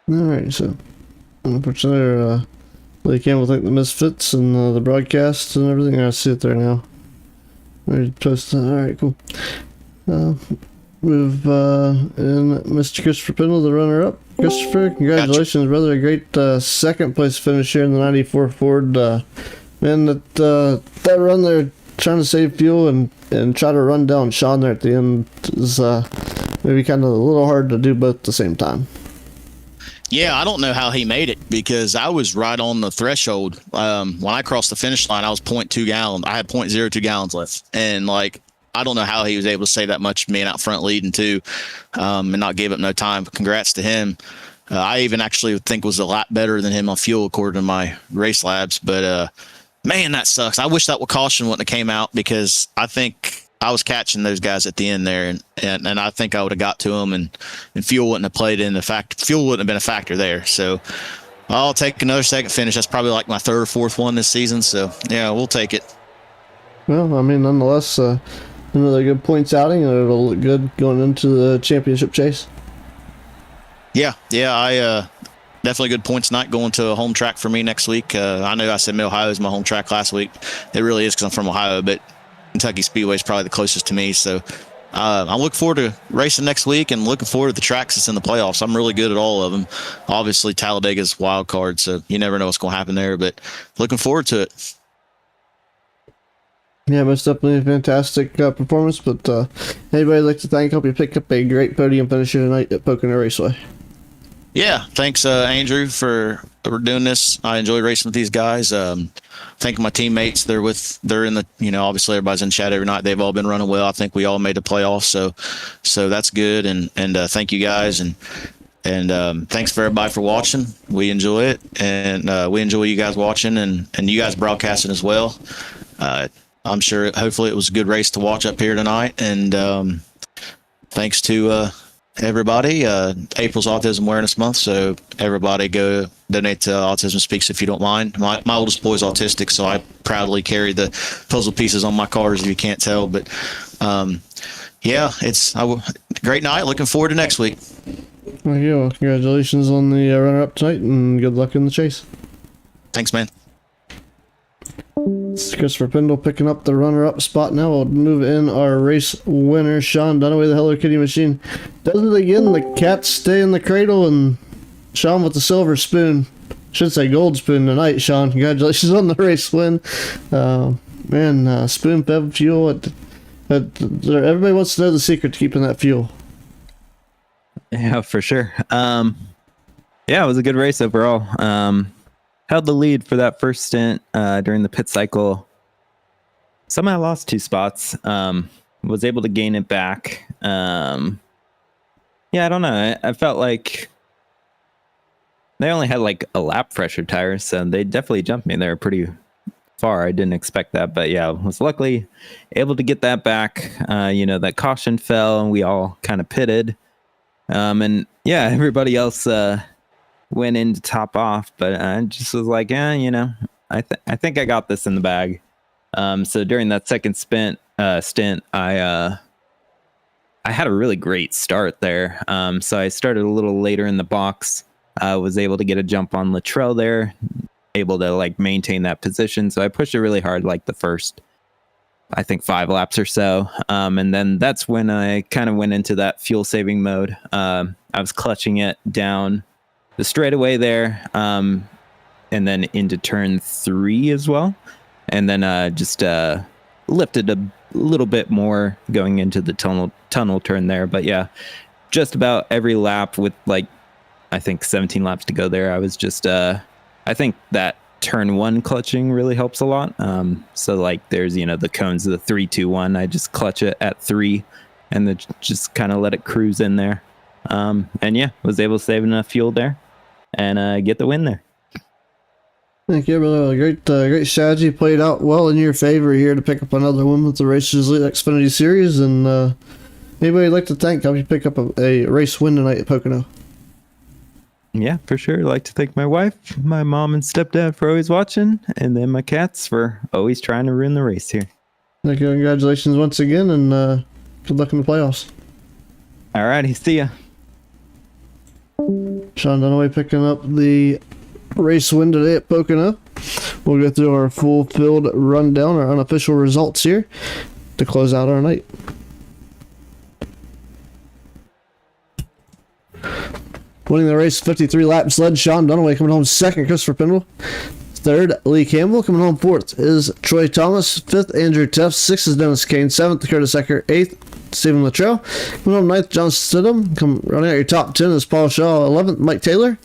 Speaker 2: Alright, so unfortunately, Lee Campbell thank the Misfits and the broadcast and everything. I see it there now. Ready to post that. Alright, cool. We've in Mr. Christopher Pindle, the runner-up. Christopher, congratulations, brother! A great second place finish here in the '94 Ford. Man, that run there, trying to save fuel and try to run down Sean there at the end is maybe kind of a little hard to do both at the same time.
Speaker 8: Yeah, I don't know how he made it, because I was right on the threshold. When I crossed the finish line, I was 0.2 gallons. I had 0.02 gallons left. And I don't know how he was able to save that much being out front leading too, and not give up no time. But congrats to him. I even actually think was a lot better than him on fuel according to my race labs. But man, that sucks. I wish that caution wouldn't have came out, because I think I was catching those guys at the end there, and I think I would have got to them, and fuel wouldn't have played in the fact. Fuel wouldn't have been a factor there. So I'll take another second finish. That's probably like my third or fourth one this season. So yeah, we'll take it.
Speaker 2: Well, I mean, nonetheless, another good points outing, and it'll look good going into the championship chase. Yeah,
Speaker 8: I definitely good points night going to a home track for me next week. I know I said Mid-Ohio is my home track last week. It really is, because I'm from Ohio, but Kentucky Speedway is probably the closest to me. So I'm looking forward to racing next week, and looking forward to the tracks that's in the playoffs. I'm really good at all of them. Obviously, Talladega's wild card, so you never know what's going to happen there, but looking forward to it.
Speaker 2: Yeah, most definitely a fantastic performance, but anybody I'd like to thank, hope you pick up a great podium finisher tonight at Pocono Raceway.
Speaker 8: Yeah, thanks, Andrew, for doing this. I enjoy racing with these guys. Thank my teammates. They're in the, obviously everybody's in chat every night. They've all been running well. I think we all made the playoffs, so that's good. And thank you guys, and thanks for everybody for watching. We enjoy it, and we enjoy you guys watching, and you guys broadcasting as well. I'm sure, hopefully, it was a good race to watch up here tonight, and thanks to everybody. April's Autism Awareness Month, so everybody go donate to Autism Speaks if you don't mind. My oldest boy's autistic, so I proudly carry the puzzle pieces on my cars if you can't tell. But yeah, it's a great night. Looking forward to next week.
Speaker 2: Okay, well, congratulations on the runner-up tonight, and good luck in the chase.
Speaker 8: Thanks, man.
Speaker 2: It's Christopher Pendle picking up the runner-up spot now. We'll move in our race winner, Sean Dunaway, the Hello Kitty machine. Does it again. The cats stay in the cradle, and Sean with the silver spoon. Should say gold spoon tonight, Sean. Congratulations on the race win. Spoon-fed fuel. Everybody wants to know the secret to keeping that fuel.
Speaker 7: Yeah, for sure. Yeah, it was a good race overall. Held the lead for that first stint during the pit cycle. Somehow lost 2 spots. Was able to gain it back. Yeah, I don't know. I felt like they only had like a lap fresher tires, so they definitely jumped me. They were pretty far. I didn't expect that, but yeah, was luckily able to get that back. That caution fell and we all kind of pitted. And yeah, everybody else went in to top off, but I just was like, I think I got this in the bag. So during that second stint, I had a really great start there. So I started a little later in the box. I was able to get a jump on Luttrell there, able to like maintain that position. So I pushed it really hard, like the first, I think 5 laps or so. And then that's when I kind of went into that fuel saving mode. I was clutching it down the straightaway there, and then into turn 3 as well. And then just lifted a little bit more going into the tunnel turn there. But yeah, just about every lap with like, I think 17 laps to go there. I was just, I think that turn 1 clutching really helps a lot. So like there's, the cones of the 3, 2, 1. I just clutch it at 3 and then just kind of let it cruise in there. And yeah, was able to save enough fuel there and get the win there.
Speaker 2: Thank you, brother. Great strategy. Played out well in your favor here to pick up another win with the Racers Elite Xfinity Series. And anybody you'd like to thank help you pick up a race win tonight at Pocono?
Speaker 7: Yeah, for sure. I'd like to thank my wife, my mom and stepdad for always watching, and then my cats for always trying to ruin the race here.
Speaker 2: Thank you. Congratulations once again, and good luck in the playoffs.
Speaker 7: Alrighty, see ya.
Speaker 2: Sean Dunaway picking up the race win today at Pocono. We'll go through our full field rundown, our unofficial results here to close out our night. Winning the race 53 laps led Sean Dunaway, coming home second, Christopher Pendle. Third, Lee Campbell. Coming home fourth is Troy Thomas. Fifth, Andrew Tuff. Sixth is Dennis Kane. Seventh, Curtis Ecker. Eighth, Stephen Luttrell. Coming home ninth, John Stidham. Running out your top 10 is Paul Shaw. 11th, Mike Taylor.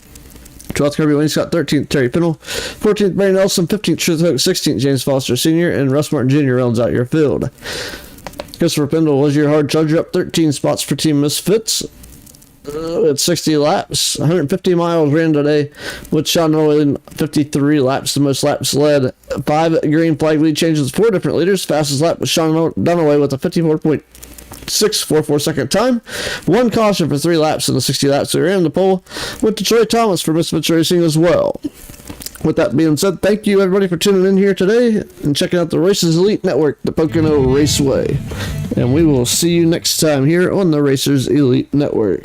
Speaker 2: 12th, Kirby Wainscott. 13th, Terry Pendle. 14th, Barry Nelson. 15th, Truth Hook. 16th, James Foster Sr. And Russ Martin Jr. rounds out your field. Christopher Pendle was your hard charger, up 13 spots for Team Misfits. At 60 laps, 150 miles ran today with Sean Dunaway 53 laps, the most laps led. 5 green flag lead changes, 4 different leaders. Fastest lap was Sean Dunaway with a 54.644 second time. 1 caution for 3 laps in the 60 laps we ran. The pole went to Troy Thomas for Misfits Racing as well. With that being said, thank you everybody for tuning in here today and checking out the Racers Elite Network, the Pocono Raceway. And we will see you next time here on the Racers Elite Network.